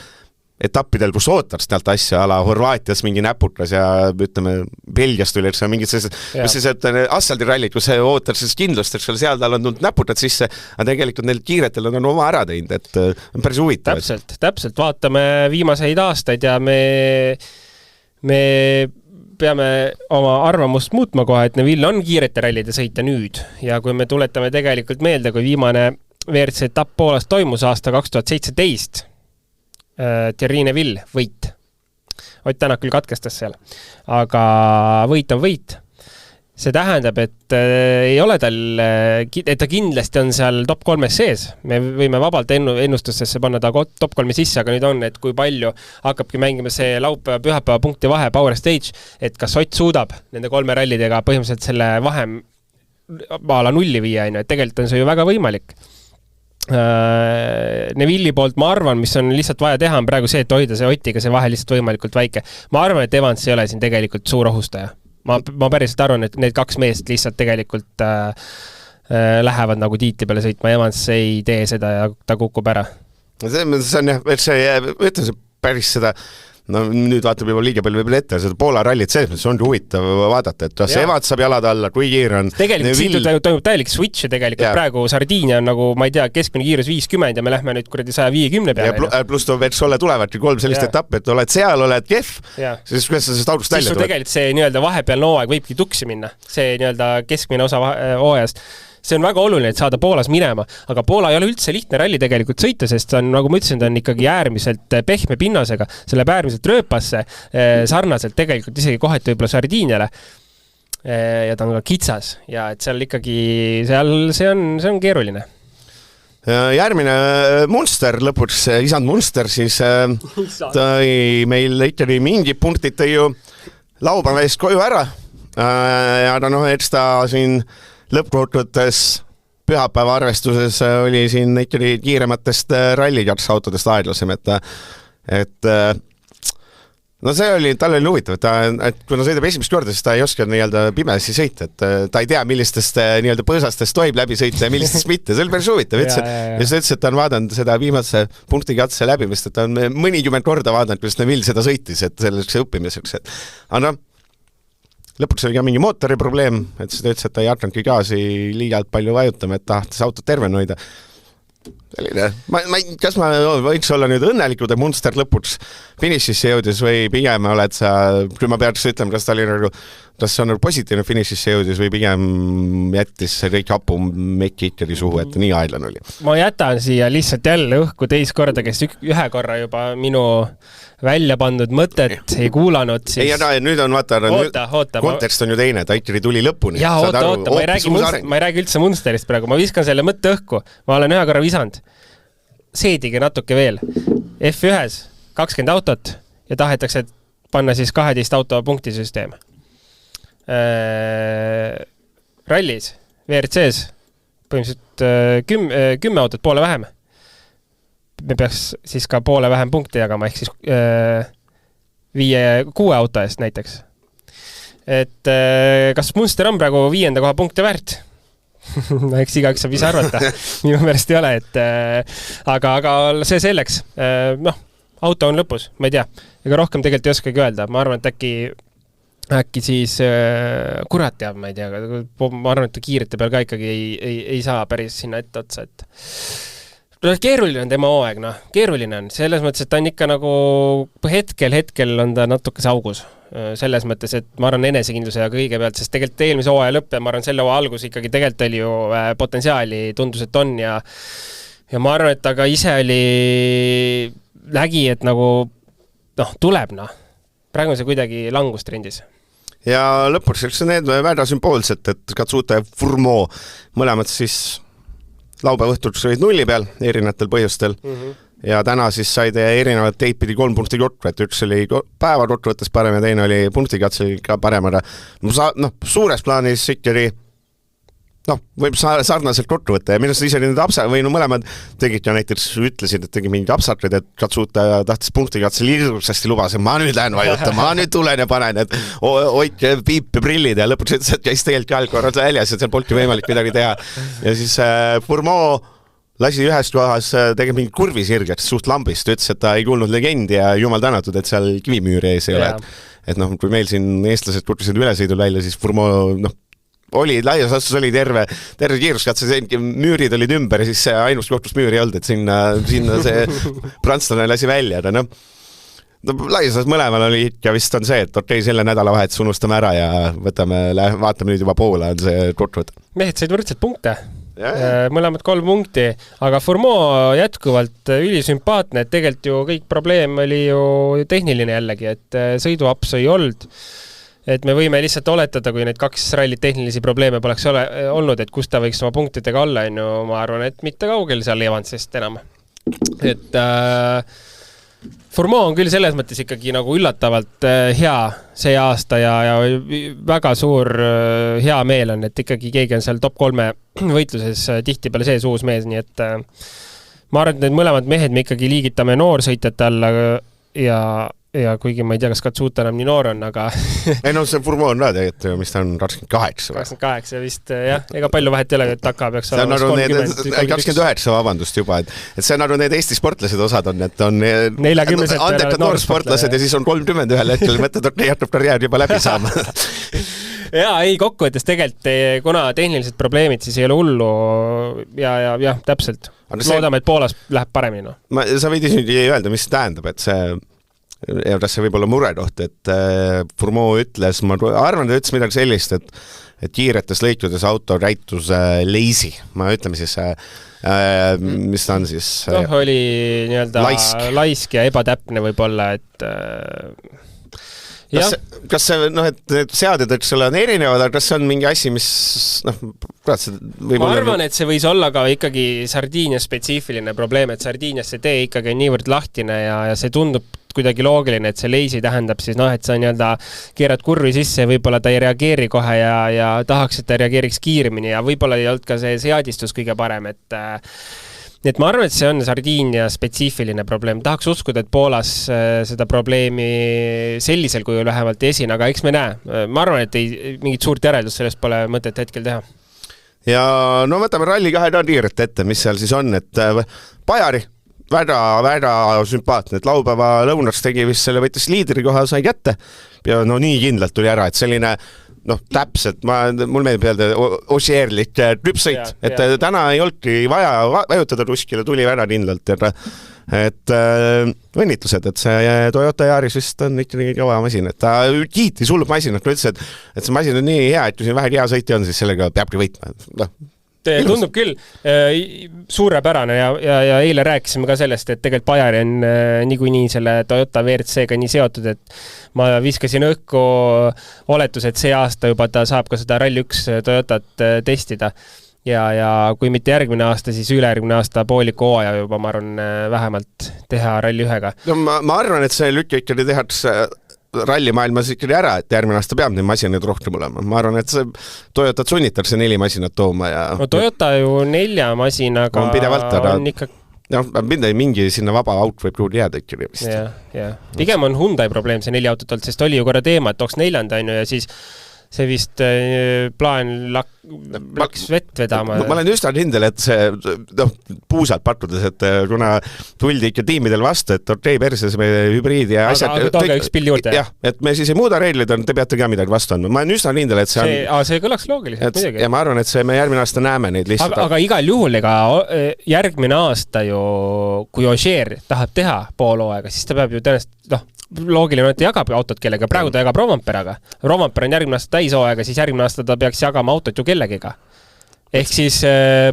etappidel, kus ootaks tealt asja ala Horvaatias mingi näpukas ja ütleme, Belgiast tuli, eks mingid sellised asfaldirallid, kus ootaks kindlust, eks seal tal on tulnud näputad sisse, aga tegelikult neil kiiretel on oma ära teinud, et on päris huvitav. Täpselt, vaatame viimaseid aastaid ja me peame oma arvamust muutma kohe, et Neville on kiirete rallide sõita nüüd ja kui me tuletame tegelikult meelde, kui viimane WRC etapp Poolas toimus aasta 2017, Thierry Neville võit. Ott Tänak küll katkestas seal, aga võit on võit. See tähendab, et ei ole tal, et ta kindlasti on seal top 3 sees. Me võime vabalt ennustustesse panna ta top 3 sisse, aga nüüd on, et kui palju hakkabki mängima see laupäeva, pühapäeva punkti vahe Power Stage, et kas Ott suudab nende 3 rallidega põhimõtteliselt selle vahe maala nulli viia, et tegelikult on see ju väga võimalik. Neville'i poolt ma arvan, mis on lihtsalt vaja teha, on praegu see, et hoida see Ottiga see vahe lihtsalt võimalikult väike. Ma arvan, et Evans ei ole siin tegelikult suur ohustaja. Ma päriselt arvan, et need kaks meest lihtsalt tegelikult lähevad nagu tiitli peale sõitma. Evans ei tee seda ja ta kukub ära. See on jah, ütlen see päris seda, no nüüd vaatab juba liiga palju võib-olla ette, seda Poola rallit selles mõttes ongi huvitav vaadata, et kas Evans saab jalad alla, kui kiire on. Tegelikult siit toimub täielik switch ja tegelikult praegu Sardiinia on nagu, ma ei tea, keskmine kiirus 50 ja me lähme nüüd kuradi 150 peale. Ja pluss võiks olla tulevadki 3 sellist etappi, et oled seal, oled kehv, siis kuidas sa sellest autost välja tuleb? Tegelikult see nii-öelda vahepealne hooaeg võibki tuksi minna, see nii-öelda keskmine osa hooajast. See on väga oluline, et saada Poolas minema, aga Poola ei ole üldse lihtne ralli tegelikult sõita, sest ta on, nagu ma ütlesin, ta on ikkagi äärmiselt pehme pinnasega, selle äärmiselt rööpasse, sarnaselt tegelikult isegi kohati võib-olla Sardiiniale. Ja ta on ka kitsas ja et seal ikkagi, see on keeruline. Järgmine Munster lõpuks, isand Munster, siis tõi meil ikkagi mingid punktid tõi ju laupäeva eest koju ära ja eks ta siin lõppkohtutes pühapäeva arvestuses oli siin ikkagi kiirematest rallijaksautodes aeglasem, et no see oli, tal oli huvitav, et kui ta sõidab esimest korda, siis ta ei oska nii-öelda pimesi sõita, et ta ei tea, millistest nii-öelda põõsastest tohib läbi sõita ja millistest mitte, see oli päris huvitav, ja siis ütles, et ta on vaadanud seda viimase punktikatse läbimist, et ta on mõnikümmend korda vaadanud, kuidas Neville seda sõitis, et selleks õppimiseks, aga lõpuks oli ka mingi mootori probleem, et seda ütles, et ta ei hakanudki gaasi liialt palju vajutama, et tahtis autot tervena hoida. Kas ma võiks olla nüüd õnnelikud, et Munster lõpuks finišisse jõudis või pigem oled sa, kui ma peaks ütlema, kas ta oli nagu, kas see on nagu positiivne finišisse jõudis või pigem jättis see kõik hapu meki ikkagi suhu, et nii aeglan oli? Ma jätan siia lihtsalt jälle õhku teist korda, kes ühe korra juba minu välja pandud mõtet ei kuulanud, siis... Ei, aga nüüd on, vaata, kontekst on ju teine, ta ikkagi tuli lõpuni. Jaa, oota, ma ei räägi üldse Munsterist praegu, ma viskan selle mõtte õhku, ma olen ühe korra visanud. Seedige natuke veel. F1-s 20 autot ja tahetakse panna siis 12 auto punktisüsteem. Rallis, VRC-s põhimõtteliselt 10 autot, poole vähem. Me peaks siis ka poole vähem punkte jagama, ehk siis 5-6 auto eest näiteks. Et kas Munster on praegu 5. koha punkte väärt? Eks igaüks saab ise arvata. Minu meelest ei ole, et aga see selleks. Auto on lõpus, ma ei tea. Ega rohkem tegelikult ei oskagi öelda. Ma arvan, et äkki siis kurat teab, ma ei tea. Ma arvan, et ta kiirete peal ka ikkagi ei saa päris sinna ette otsa, et keeruline on tema hooaeg, keeruline on. Selles mõttes, et ta on ikka nagu hetkel on ta natukese augus. Selles mõttes, et ma arvan enesekindluse ja kõige pealt, sest tegelikult eelmise hooaja lõpp ja ma arvan selle hooaja algus ikkagi tegelikult oli ju potentsiaali, tundus, et on ja ma arvan, et ta ka ise nägi, et nagu tuleb. Praegu on see kuidagi langustrendis. Ja lõpuks need väga sümboolselt, et Katsuta ja Furmo mõlemad siis laupäeva õhtuks olid nulli peal erinevatel põhjustel ja täna siis said erinevad teipidi 3 punkti kokku, et üks oli päeva kokkuvõttes parem ja teine oli punktikatse ka parem, aga suures plaanis ikkagi võib sarnaselt kokku võtta ja millest ise need mõlemad tegid ja näiteks ütlesid, et tegi mingid absakrid, et Katsuta tahtis punktikatse liirusasti lubas, et ma nüüd lähen vajuta, ma nüüd tulen ja panen, et hoid piip ja prillid ja lõpuks ütles, et käis tegelikult jalgkorrad väljas ja seal polnud võimalik midagi teha. Ja siis Furmo lasi ühest kohas tegema mingi kurvi sirgeks suht lambist, ütles, et ta ei kuulnud legendi ja jumal tänatud, et seal kivimüüri ees ei ole. Et kui meil siin eestlased kutsusid ülesõidul välja, siis Furmo oli, laias astus oli terve kiiruskatse, müürid olid ümber ja siis see ainus kohtus müüri ei olnud, et sinna see prantslane lasi välja. Laias astus mõlemal oli ja vist on see, et okei, selle nädalavahetus unustame ära ja vaatame nüüd juba Poola on see kokkuvõte. Mehed said võrdselt punkte. Mõlemad 3 punkti, aga Furmo jätkuvalt ülisümpaatne, et tegelikult ju kõik probleem oli ju tehniline jällegi, et sõiduaps ei olnud. Et me võime lihtsalt oletada, kui need 2 rallit tehnilisi probleeme poleks olnud, et kus ta võiks oma punktidega olla, ma arvan, et mitte kaugel seal Evansist enam. Et Formo on küll selles mõttes ikkagi nagu üllatavalt hea see aasta ja väga suur hea meel on, et ikkagi keegi on seal top 3 võitluses tihtipeale sees uus mees, nii et ma arvan, et need mõlemad mehed me ikkagi liigitame noorsõitjate alla ja kuigi ma ei tea, kas Katsuta enam nii noor on, aga ei no see Formo on tegelikult, mis ta on 28 või? 28 vist, jah, ega palju vahet ei ole, et taka peaks olema 29, vabandust juba, et see on nagu need Eesti sportlased osad on, et on andekad noorsportlased ja siis on 30 ühel hetkel, mõtled, et jätab karjäär juba läbi saama. Jaa, ei, kokkuvõttes tegelikult, kuna tehnilised probleemid, siis ei ole hullu ja täpselt. Loodame, et Poolas läheb paremini. No. Sa võid isegi öelda, mis see tähendab, et see ja kas see võib olla muredoht, et Formo ütles, ma arvan, et ütles midagi sellist, et kiiretes lõikudes auto käitus lazy, ma ütleme siis, mis ta on siis? Oli nii-öelda laisk ja ebatäpne võib-olla, et kas see, et need seaded, eks ole, on erinevad, aga kas see on mingi asi, mis ma arvan, et see võis olla ka ikkagi Sardiinias spetsiifiline probleem, et Sardiinias see tee ikkagi on niivõrd lahtine ja see tundub kuidagi loogiline, et see lazy tähendab siis et sa nii-öelda keerad kurvi sisse ja võib-olla ta ei reageeri kohe ja tahaks, et ta reageeriks kiiremini ja võib-olla ei olnud ka see seadistus kõige parem, et ma arvan, et see on Sardiinia spetsiifiline probleem. Tahaks uskuda, et Poolas seda probleemi sellisel kujul vähemalt ei esine, aga eks me näe. Ma arvan, et mingit suurt järeldust sellest pole mõtet hetkel teha. Ja no võtame Rally 2 kiiret ette, mis seal siis on, et Pajari väga sümpaatne, et laupäeva lõunaks tegi vist selle, võttis liidri koha, sai kätte ja no nii kindlalt tuli ära, et selline täpselt, mul meeldib öelda Ožeerlik trüpsõit, et täna ei olnudki vaja vajutada kuskile, tuli väga kindlalt, et õnnitlused, et see Toyota Yaris vist on ikkagi kõva masin, et ta kiitis hullub masinat, ma ütles, et see masin on nii hea, et kui siin vähe hea sõiti on, siis sellega peabki võitma, Tundub küll suurepärane ja eile rääkisime ka sellest, et tegelikult Pajari on niikuinii selle Toyota WRC-ga nii seotud, et ma viskasin õhku oletus, et see aasta juba ta saab ka seda Rally 1 Toyotat testida ja kui mitte järgmine aasta, siis ülejärgmine aasta pooliku hooaja juba, ma arvan, vähemalt teha Rally 1-ga. No ma arvan, et see lükk ikkagi tehakse rallimaailmas ikkagi ära, et järgmine aasta peab neid masinaid rohkem olema. Ma arvan, et see Toyotat sunnitakse 4 masinat tooma ja no Toyota ju 4 masinaga on pidevalt, on ikka mingi sinna vaba aut võib kuhugi jääda ikkagi vist. Ja. Pigem on Hyundai probleem see 4 autot olnud, sest oli ju korra teema, et tooks 4 ja siis see vist plaan läks vett vedama. Ma olen üsna kindel, et see puusalt pattudes, et kuna tuldi ikka tiimidel vastu, et okei, perses me hübriidi ja asjad. Aga tooge üks pilli juurde. Jah, et me siis ei muuda reeglid, te peate ka midagi vastu andma. Ma olen üsna kindel, et see on... See kõlaks loogiliselt midagi. Ja ma arvan, et me järgmine aasta näeme neid lihtsalt. Aga igal juhul, ega järgmine aasta ju, kui Ožeer tahab teha poolhooaega, siis ta peab ju tõenäoliselt, loogiline on, et jagab autot kellega. Praegu ta jagab Rovamperaga. Romamper on järgmine aasta täishooaega, siis järgmine aasta ta peaks jagama autot ju kellegiga. Ehk siis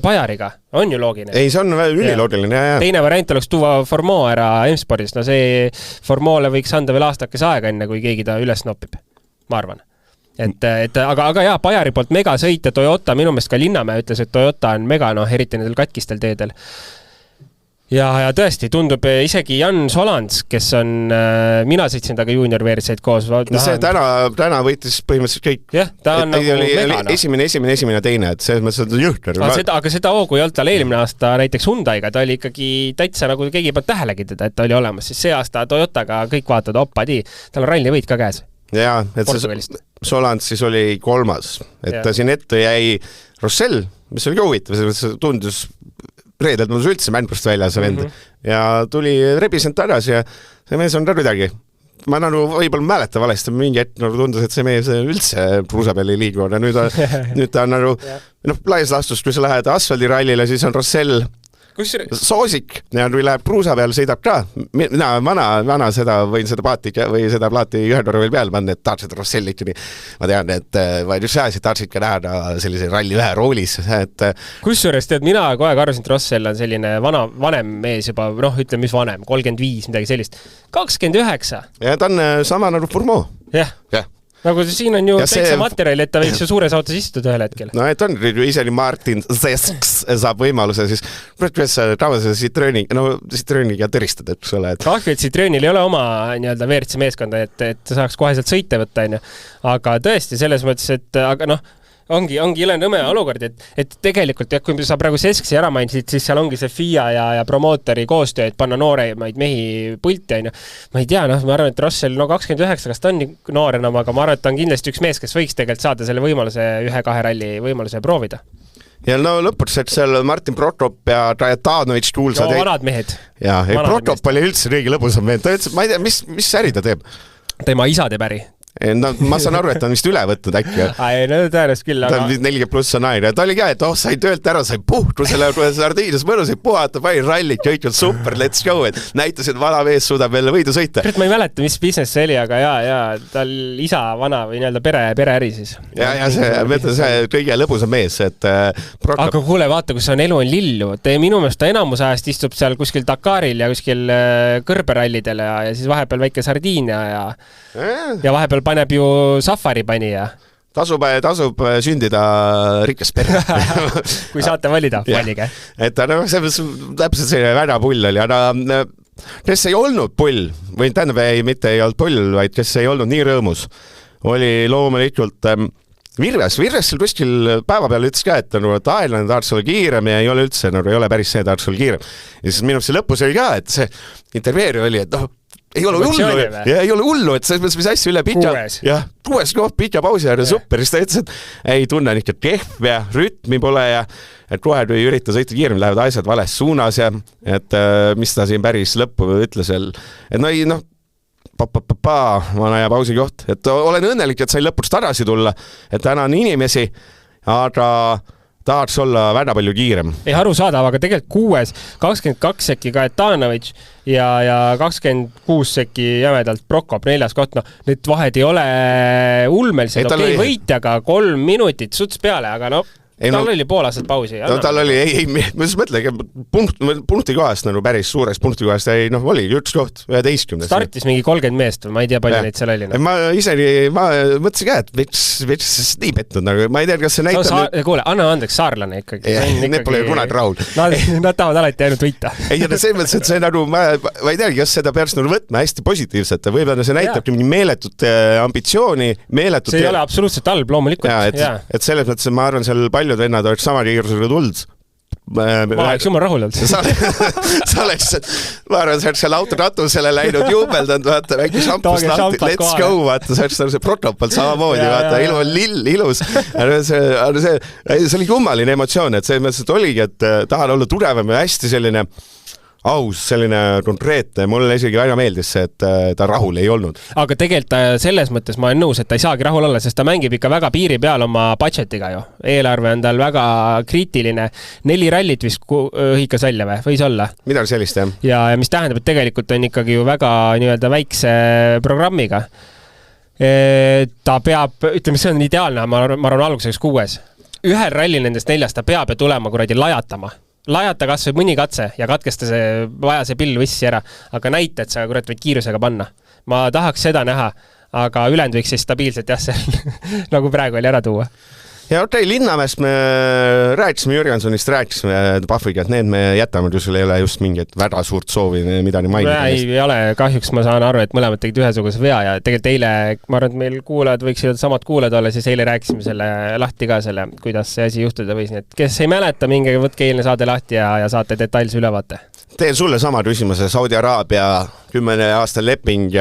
Pajariga. On ju loogiline? Ei, see on üliloogiline. Teine variant oleks tuua Formo ära M-spordis. No see Formole võiks anda veel aastakes aega enne, kui keegi ta üles nopib. Ma arvan. Aga jah, Pajari poolt mega sõit ja Toyota, minu meelest ka Linnamäe ütles, et Toyota on mega, eriti nendel katkistel teedel. Ja tõesti, tundub isegi Jan Solans, kes on, mina sõitsin taga junior WRC-d koos. See täna võitis põhimõtteliselt kõik. Jah, ta on nagu megana. Esimene, teine, et selles mõttes on jõhker. Aga seda hoogu ei olnud tal eelmine aasta näiteks Hyundaiga, ta oli ikkagi täitsa nagu keegi pealt tähelegi teda, et ta oli olemas. Siis see aasta Toyotaga kõik vaatavad, oppadi, tal on ralli võit ka käes. Jaa, et see Solans siis oli 3. Et ta siin ette jäi Rossell, mis oli ka huvitav, tundus reedelt mul üldse mängust välja see vend ja tuli rebisent tagasi ja see mees on ka midagi. Ma võib-olla mäletan valesti, mingi hetk tundus, et see mees üldse pruusa peal ei liigu, aga nüüd ta on laias laastus, kui sa lähed asfaldirallile, siis on Rossell soosik ja kui läheb pruusa peal, sõidab ka. Mina vana seda võin seda plaati ühe korra veel peale panna, et tahtsid Rossellikini. Ma tean, et vaid üks ajas, et tahtsid ka näha sellise ralli ühe roolis. Kusjuures tead, mina kogu aeg arvasin, et Rossell on selline vanem mees juba, ütleme, mis vanem, 35, midagi sellist. 29. Ja ta on sama nagu Formo. Jah. nagu siin on ju see... täitsa materjali, et ta võiks ju suures autos istuda ühel hetkel. No et on isegi Martin Zesks saab võimaluse siis tavalise Citrooniga tõristada, eks ole. Kahju, et Citroonil ei ole oma nii-öelda WRC meeskonda, et saaks kohe sealt sõita võtta, aga tõesti selles mõttes, et aga noh, ongi üle nõme olukord, et tegelikult, kui sa praegu Sesksi ära mainisid, siis seal ongi see FIA ja promootori koostöö, et panna nooremaid mehi pulti, ma ei tea, ma arvan, et Russell 29, kas ta on noor enam, aga ma arvan, et ta on kindlasti üks mees, kes võiks tegelikult saada selle võimaluse 1-2 ralli võimaluse proovida. Ja no lõpuks, et seal Martin Prokop ja Trajetanovitš kuulsad... No vanad mehed. Ja Prokop oli üldse kõige lõbusam mehed. Ta ütles, ma ei tea, mis äri ta teeb? Tema isa teeb äri. No, ma saan aru, et ta on vist üle võtnud äkki. No tõenäoliselt küll, aga... Ta on 40+ on aina. Ta oli ka, et sai töölt ära, sai puhtu selle sardiinis mõnusid puhata, pani rallit, kõik on super, let's go, et näitasid vana mees suudab veel võidu sõita. Ma ei mäleta, mis business see oli, aga tal isa vana või nii-öelda pereäri siis. Ja see kõige lõbusam mees, et Aga kuule, vaata, kus on elu on lillu. Minu meelest ta enamus ajast istub seal kuskil Dakaril ja kuskil kõrberallidel ja siis vahepeal väike sardiin ja vahepeal paneb ju safari panija. Tasub sündida rikas pere. Kui saate valida, valige. Et täpselt selline väga pull oli, aga kes ei olnud pull, või tähendab mitte ei olnud pull, vaid kes ei olnud nii rõõmus, oli loomulikult Virves seal kuskil päeva peal ütles ka, et aelane tahaks olla kiirem ja ei ole üldse, ei ole päris see tahaks olla kiirem. Ja siis minu see lõpus oli ka, et see intervjueeri oli, et ei ole hullu, et selles mõttes, mis asja üle pitja. Kuues koht pitja pausi ära super, siis ta ütles, et ei tunne ikka kehv ja rütmi pole ja et kohe kui ürita sõita kiirem, lähevad asjad vales suunas ja et mis ta siin päris lõppu ütles veel, et vana ja pausi koht, et olen õnnelik, et sai lõpuks tagasi tulla, et tänan inimesi, aga tahaks olla väga palju kiirem. Ei arusaadav, aga tegelikult 22 sekki Trajetanovitš ja 26 sekki jämedalt Prokop 4. koht. Need vahed ei ole ulmelised, võitjaga 3 minutit suts peale, aga tal oli pool aastat pausi. Tal oli, ma siis mõtlengi, punkti kohast päris suures punkti kohast oli üks koht 11. Startis mingi 30 meest, ma ei tea, palju neid seal oli. Ma mõtlesin ka, et veits nii petnud, ma ei tea, kas see näitab... Kuule, anna andeks, saarlane ikkagi. Need pole kunagi rahul. Nad tahavad alati ainult võita. Ei, see mõttes, et see ma ei tea, kas seda peaks võtma hästi positiivselt. Võib-olla see näitab mingi meeletut ambitsiooni, meeletut... See ei ole absoluutselt halb, loomulikult. Et selles mõttes, ma arvan, seal paljud vennad oleks sama kiirusega tuld. Ma oleks jumal rahul olnud. Sa oleks, ma arvan, sa oleks seal autokatusele läinud juubeldanud, vaata, väike šampust lahti, let's go, vaata, sa oleks see Prokopalt samamoodi, vaata, ilu on lill, ilus. See oli kummaline emotsioon, et see mõttes, et oligi, et tahan olla tugevam ja hästi selline aus, selline konkreetne, mulle isegi väga meeldis see, et ta rahul ei olnud. Aga tegelikult selles mõttes ma olen nõus, et ta ei saagi rahul olla, sest ta mängib ikka väga piiri peal oma budgetiga ju. Eelarve on tal väga kriitiline. 4 rallit vist ühikas välja või? Võis olla? Midagi sellist, jah. Ja mis tähendab, et tegelikult on ikkagi ju väga nii-öelda väikse programmiga. Ta peab, ütleme, see on ideaalne, ma arvan alguseks 6. Ühel ralli nendest 4 ta peab ja tulema kuradi lajatama. Lajata kas või mõni katse ja katkesta vaja see pill vissi ära, aga näita, et sa kurat võid kiirusega panna. Ma tahaks seda näha, aga ülend võiks siis stabiilselt seal nagu praegu oli ära tuua. Ja Linnamäest me rääkisime, Jürgensonist rääkisime Pahviga, et need me jätame, kui sul ei ole just mingit väga suurt soovi midagi mainida. Ei ole, kahjuks ma saan aru, et mõlemad tegid ühesuguse vea ja tegelikult eile, ma arvan, et meil kuulajad võiksid samad kuulajad olla, siis eile rääkisime selle lahti ka selle, kuidas see asi juhtuda võis. Nii et kes ei mäleta, minge võtke eilne saade lahti ja saate detailse ülevaate. Teen sulle sama küsimuse, Saudi Araabia 10 aasta leping,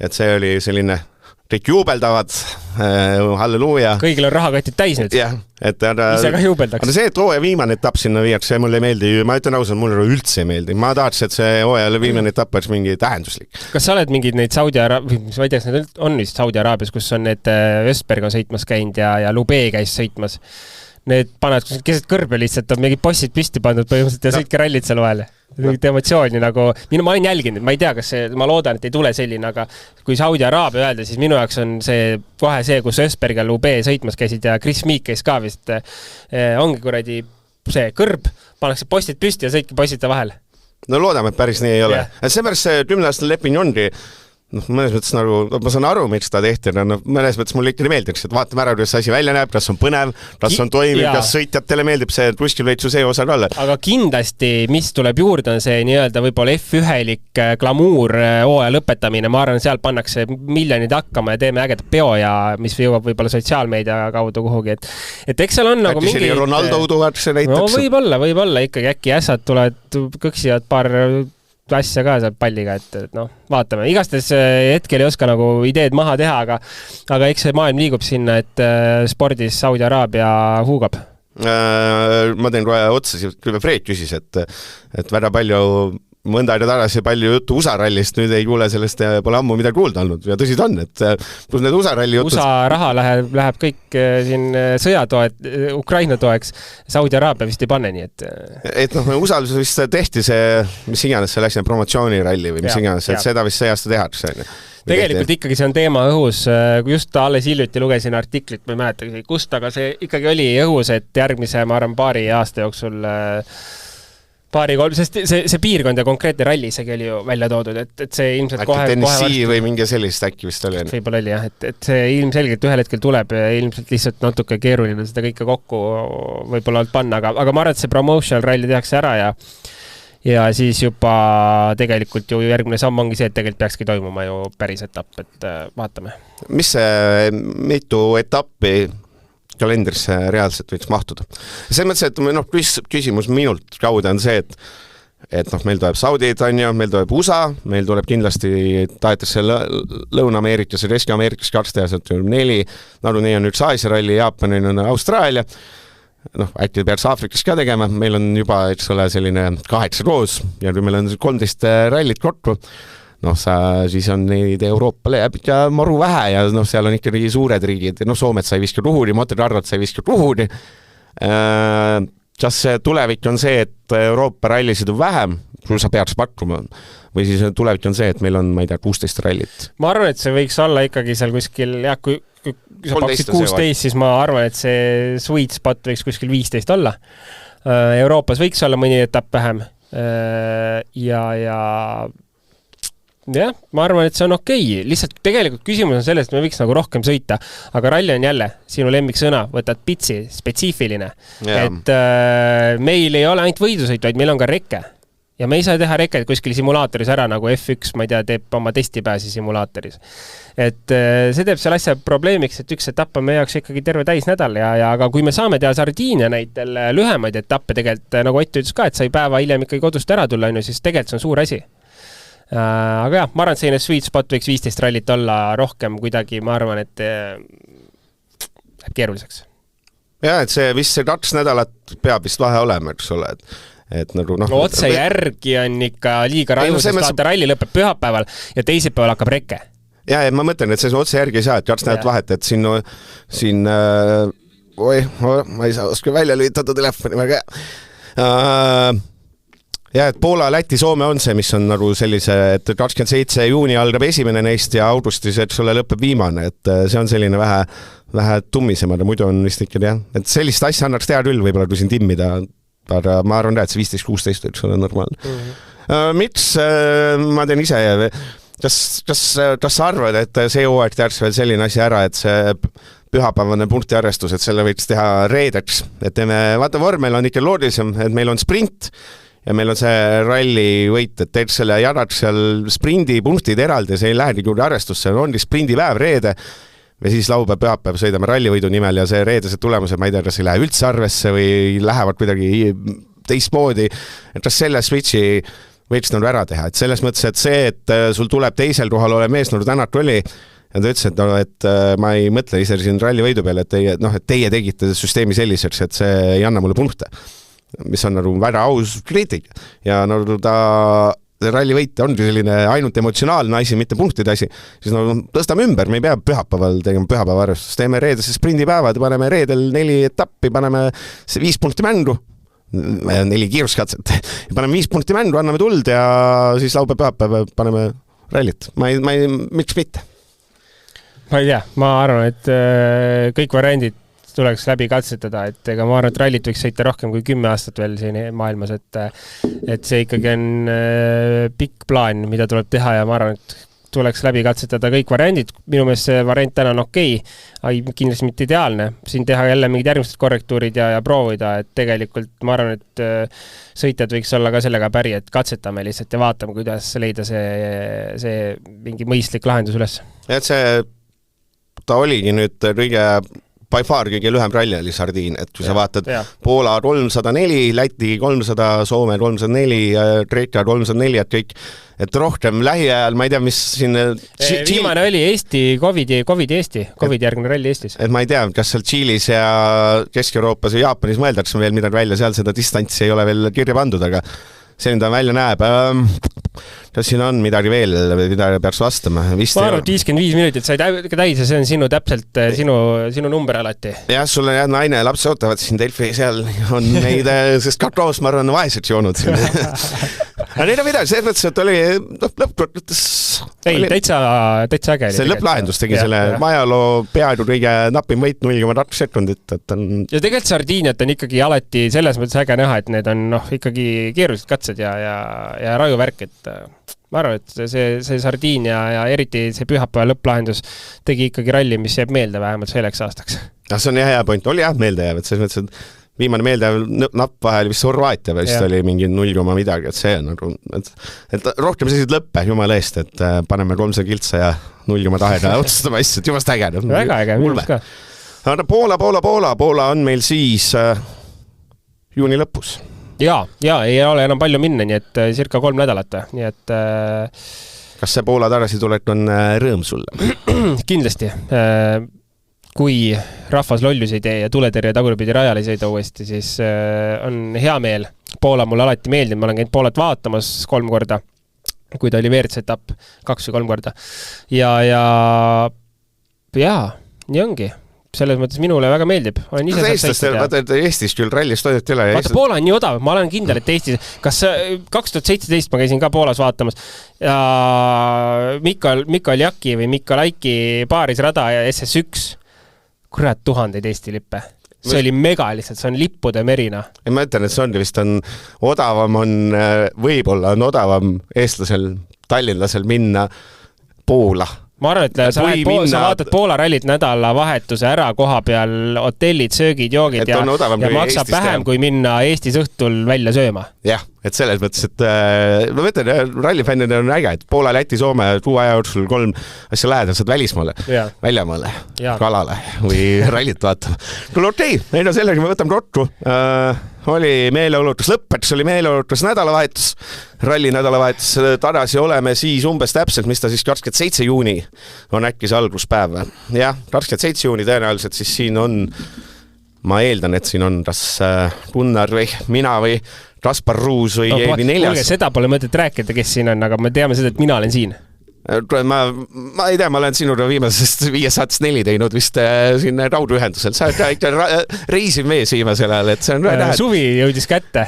et see oli selline... kõik juubeldavad, halleluuja. Kõigil on rahakotid täis nüüd. Jah, et ise ka juubeldaks. Aga see, et hooja viimane etapp sinna viiaks, see mulle ei meeldi. Ma ütlen ausalt, mulle üldse ei meeldi. Ma tahaks, et see hooja viimane etapp oleks mingi tähenduslik. Kas sa oled mingid neid Saudi Araabias, ma ei tea, kas need on vist Saudi Araabias, kus on need Ösberg on sõitmas käinud ja Lube käis sõitmas. Need paned keset kõrbe lihtsalt, on mingid bossid püsti pandud põhimõtteliselt ja sõitke rallid seal vahele. Mingit emotsiooni nagu, ma olen jälginud, ma ei tea, kas see, ma loodan, et ei tule selline, aga kui Saudi Araabia öelda, siis minu jaoks on see kohe see, kus Ösberg ja Lube sõitmas käisid ja Chris Meek käis ka vist, ongi kuradi see kõrb, pannakse postid püsti ja sõitke postide vahel. No loodame, et päris nii ei ole. Seepärast see 10 aastane leping ongi mõnes mõttes nagu, ma saan aru, miks ta tehti, mõnes mõttes mulle ikka meeldiks, et vaatame ära, kuidas see asi välja näeb, kas on põnev, kas on toimiv, kas sõitjatele meeldib see, kuskil võiks ju see osa olla. Aga kindlasti, mis tuleb juurde, on see nii-öelda võib-olla F1-lik glamuur hooaja lõpetamine, ma arvan, seal pannakse miljonid hakkama ja teeme ägedat peo ja mis jõuab võib-olla sotsiaalmeedia kaudu kuhugi, et eks seal on nagu mingi... Ronaldo tuuvad see näiteks. No võib-olla ikkagi äkki ässad tulevad, kõksivad paar asja ka seal palliga, et noh, vaatame. Igastahes hetkel ei oska nagu ideed maha teha, aga eks see maailm liigub sinna, et spordis Saudi Araabia huugab. Ma teen kohe otsa, Fred küsis, et väga palju mõnda aega tagasi palju juttu USA rallist, nüüd ei kuule sellest, pole ammu midagi kuulda olnud ja tõsi ta on, et plus need USA ralli jutud... USA raha läheb kõik siin Ukraina toeks, Saudi Araabia vist ei panne, nii et... Et noh, USA-l vist tehti see, mis iganes see läks promotsiooniralli või mis iganes, et seda vist see aasta tehakse. Tegelikult ikkagi see on teema õhus, just alles hiljuti lugesin artiklit, ma ei mäleta kust, aga see ikkagi oli õhus, et järgmise, ma arvan, paari aasta jooksul sest see piirkond ja konkreetne ralli isegi oli ju välja toodud, et see ilmselt kohe... Äkki Tennessee või mingi sellist äkki vist oli. Võib-olla oli jah, et see ilmselgelt ühel hetkel tuleb ja ilmselt lihtsalt natuke keeruline seda kõike kokku võib-olla panna, aga ma arvan, et see promotional ralli tehakse ära ja siis juba tegelikult ju järgmine samm ongi see, et tegelikult peakski toimuma ju päris etapp, et vaatame. Mis see mitu etappi kalendrisse reaalselt võiks mahtuda. See mõttes, et küsimus minult kaude on see, et meil tuleb Saudid, meil tuleb USA, meil tuleb kindlasti tahetakse Lõuna-Ameerikas ja Kesk-Ameerikas 2 teha, sealt 4, nii on üks Aasia ralli, Jaapanil on Austraalia, äkki peaks Aafrikas ka tegema, meil on juba, eks ole, selline 8 koos ja kui meil on 13 rallit kokku, siis on neid Euroopale jääb ikka maru vähe ja seal on ikkagi suured riigid, Soomet sai viska kuhuri, Montecarrot sai viska kuhuri. Kas tulevik on see, et Euroopa rallisid on vähem, kui sa peaks pakkuma, või siis tulevik on see, et meil on, ma ei tea, 16 rallit? Ma arvan, et see võiks olla ikkagi seal kuskil, kui sa paksid 16, siis ma arvan, et see sweet spot võiks kuskil 15 olla. Euroopas võiks olla mõni etapp vähem jah, ma arvan, et see on okei. Lihtsalt tegelikult küsimus on sellest, et me võiks nagu rohkem sõita, aga ralli on jälle sinu lemmiksõna, võtad pitsi, spetsiifiline. Et meil ei ole ainult võidusõit, vaid meil on ka reke. Ja me ei saa teha reket kuskil simulaatoris ära, nagu F1, ma ei tea, teeb oma testipääsi simulaatoris. Et see teeb seal asja probleemiks, et üks etapp on meie jaoks ikkagi terve täisnädal aga kui me saame teha Sardiinia näitel lühemaid etappe tegelikult, nagu Ott ütles ka, et sai päeva hiljem ikkagi kodust ära tulla, siis tegelikult see on suur asi. Aga jah, ma arvan, et selline sweet spot võiks 15 rallit olla rohkem kuidagi, ma arvan, et läheb keeruliseks. Jah, et see vist see 2 nädalat peab vist vahe olema, eks ole, et nagu otse järgi on ikka liiga raju, sest vaata ralli lõpeb pühapäeval ja teisipäeval hakkab reke. Ja ma mõtlen, et see otse järgi ei saa, et 2 nädalat vahet, et siin ma ei saa oska välja lülitada telefoni väga ja, et Poola, Läti, Soome on see, mis on nagu sellise, et 27 juuni algab esimene neist ja augustis, et sulle lõpeb viimane, et see on selline vähe tummisem, aga muidu on vist ikka jah, et sellist asja annaks teha küll, võib-olla kui siin timmida, aga ma arvan, et see 15-16 võiks olla normaalne. Miks ma teen ise, kas sa arvad, et see hooaeg tehakse veel selline asi ära, et see pühapäevane punktiarvestus, et selle võiks teha reedeks, et vaata vormel on ikka loogilisem, et meil on sprint ja meil on see ralli võit, et teed selle jagad seal sprindi punktid eraldi, see ei lähegi küll arvestusse, ongi sprindipäev reede ja siis laupäev, pühapäev sõidame rallivõidu nimel ja see reedesed tulemused, ma ei tea, kas ei lähe üldse arvesse või lähevad kuidagi teistmoodi, et kas selle switchi võiks nagu ära teha, et selles mõttes, et see, et sul tuleb teisel kohal ole mees, nagu Tänak oli ja ta ütles, et ma ei mõtle ise siin rallivõidu peale, et teie tegite süsteemi selliseks, et see ei anna mulle punkte, mis on nagu väga aus kriitik ja nagu rallivõit ongi selline ainult emotsionaalne asi, mitte punktide asi, siis tõstame ümber, me ei pea pühapäeval tegema pühapäeva arvestust, teeme reedese sprindipäevad, paneme reedel 4 etappi, paneme 5 punkti mängu, 4 kiiruskatset, paneme 5 punkti mängu, anname tuld ja siis laupäev-pühapäev paneme rallit. Miks mitte? Ma ei tea, ma arvan, et kõik variandid tuleks läbi katsetada, et ega ma arvan, et rallit võiks sõita rohkem kui 10 aastat veel siin maailmas, et see ikkagi on pikk plaan, mida tuleb teha ja ma arvan, et tuleks läbi katsetada kõik variandid. Minu meelest see variant täna on okei, kindlasti mitte ideaalne. Siin teha jälle mingid järgmised korrektuurid ja proovida, et tegelikult ma arvan, et sõitjad võiks olla ka sellega päri, et katsetame lihtsalt ja vaatame, kuidas leida see mingi mõistlik lahendus üles. Et ta oligi nüüd kõige by far kõige lühem ralli oli Sardiin, et kui sa vaatad Poola 304, Läti 300, Soome 304, Kreeka 304, et kõik, et rohkem lähiajal, ma ei tea, mis siin... Viimane oli Eesti, COVID järgne ralli Eestis. Et ma ei tea, kas seal Tšiilis ja Kesk-Euroopas ja Jaapanis mõeldakse veel midagi välja, seal seda distantsi ei ole veel kirja pandud, aga see nüüd välja näeb. Kas siin on midagi veel, mida peaks vastama? Ma arvan, 55 minutit sai täis ja see on täpselt sinu number alati. Jah, sul on naine ja laps ootavad siin Delfi, seal on neid, sest kakaos, ma arvan, vaesed joonud. Aga neil on midagi, selles mõttes, et oli lõppkokkuvõttes... Ei, täitsa äge. See lõpplahendus tegi selle majaloo peaaegu kõige napim võit 0,2 sekundit. Ja tegelikult Sardiiniat on ikkagi alati selles mõttes äge näha, et need on ikkagi keerulised katsed ja raju värk, et ma arvan, et see Sardiin ja eriti see pühapäeva lõpplahendus tegi ikkagi ralli, mis jääb meelde vähemalt selleks aastaks. See on hea point, oli meelde jääb, et selles mõttes, et viimane meelde napp vahel vist Horvaatia vist oli mingi 0, midagi, et see on nagu, et rohkem sellised lõppe, jumala eest, et paneme 300 kiltsa ja 0,2 otsustama asju, et jumast äge. Väga äge, minust ka. Poola on meil siis juuni lõpus. Ja ei ole enam palju minna, nii et circa 3 nädalat. Nii et... Kas see Poola tagasi tulek on rõõm sulle? Kindlasti. Kui rahvas lollusi ei tee ja tuletõrje tagurpidi rajale ei sõida uuesti, siis on hea meel. Poola mulle alati meeldib, ma olen käinud Poolat vaatamas 3 korda, kui ta oli WRC-etapp 2 või 3 korda. Ja nii ongi. Selles mõttes minule väga meeldib. Eestis küll rallist toidet üle. Vaata, Poola on nii odav, ma olen kindel, et Eestis, kas 2017 ma käisin ka Poolas vaatamas ja Mikko Ljaki või Mikko Laiki paarisrada ja SS1, kurat, 1000 Eesti lippe. See oli mega lihtsalt, see on lippude merina. Ma ütlen, et see on vist odavam, võib-olla on odavam eestlasel, tallinlasel minna Poola. Ma arvan, et sa vaatad Poola rallit nädalavahetuse ära koha peal, hotellid, söögid, joogid ja maksab vähem, kui minna Eestis õhtul välja sööma. Jah, et selles mõttes, et ma mõtlen, rallifännid on äge, et Poola, Läti, Soome, 2 aja jooksul 3 asja lähedal, saad välismaale, väljamaale, kalale või rallit vaatama. Kuule, okei, neil on sellega, me võtame kokku. Oli meeleolutus lõppeks, oli meeleolutus nädalavahetus, ralli nädalavahetus, tagasi oleme siis umbes täpselt, mis ta siis 27 juuni on äkki see alguspäev. Jah, 27 juuni tõenäoliselt siis siin on, ma eeldan, et siin on kas Gunnar või mina või Kaspar Ruus või Eevi 4. Seda pole mõtet rääkida, kes siin on, aga me teame seda, et mina olen siin. Ma ei tea, ma olen sinuga viimasest 504 teinud vist siin raudühendusel. Sa oled ikka reisiv mees viimasel ajal, et see on näha. Suvi jõudis kätte.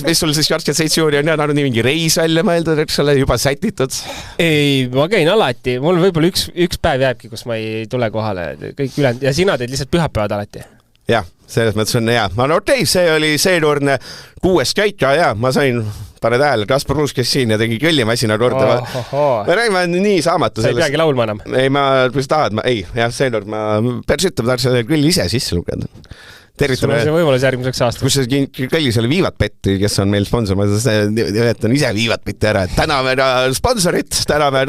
Mis sul siis 27 juuni on nii mingi reis välja mõeldud, eks ole, juba sätitud? Ei, ma käin alati. Mul võib-olla üks päev jääbki, kus ma ei tule kohale. Kõik ülejäänud. Ja sina teed lihtsalt pühapäevad alati. Jah, selles mõttes on hea. Okei, see oli seekordne 6. käik ja ma sain pane tähele, Kaspar Ruus, kes siin ja tegi kõllimasina korda. Me räägime nii saamatu sellest. Sa ei peagi laulma enam. Ei, kui sa tahad, seekord ma päris ütlema tahaks selle kõlli ise sisse lugeda. Sul on see võimalus järgmiseks aastaks. Kus see kõlli selle Viivatpetti, kes on meil sponsor, ma nimetan ise Viivatpetti ära. Täname sponsorit, täname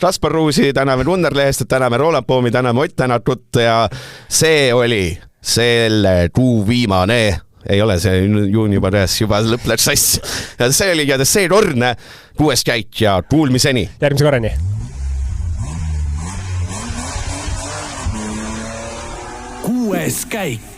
Kaspar Ruusi, täname Gunnar Lehest, täname Roland Poomi, täname Ott Tänakut ja see oli selle kuu viimane, ei ole see juuni juba lõpp läks sassi. See oli see korne 6. käik ja kuulmiseni. Järgmise korrani. 6. käik.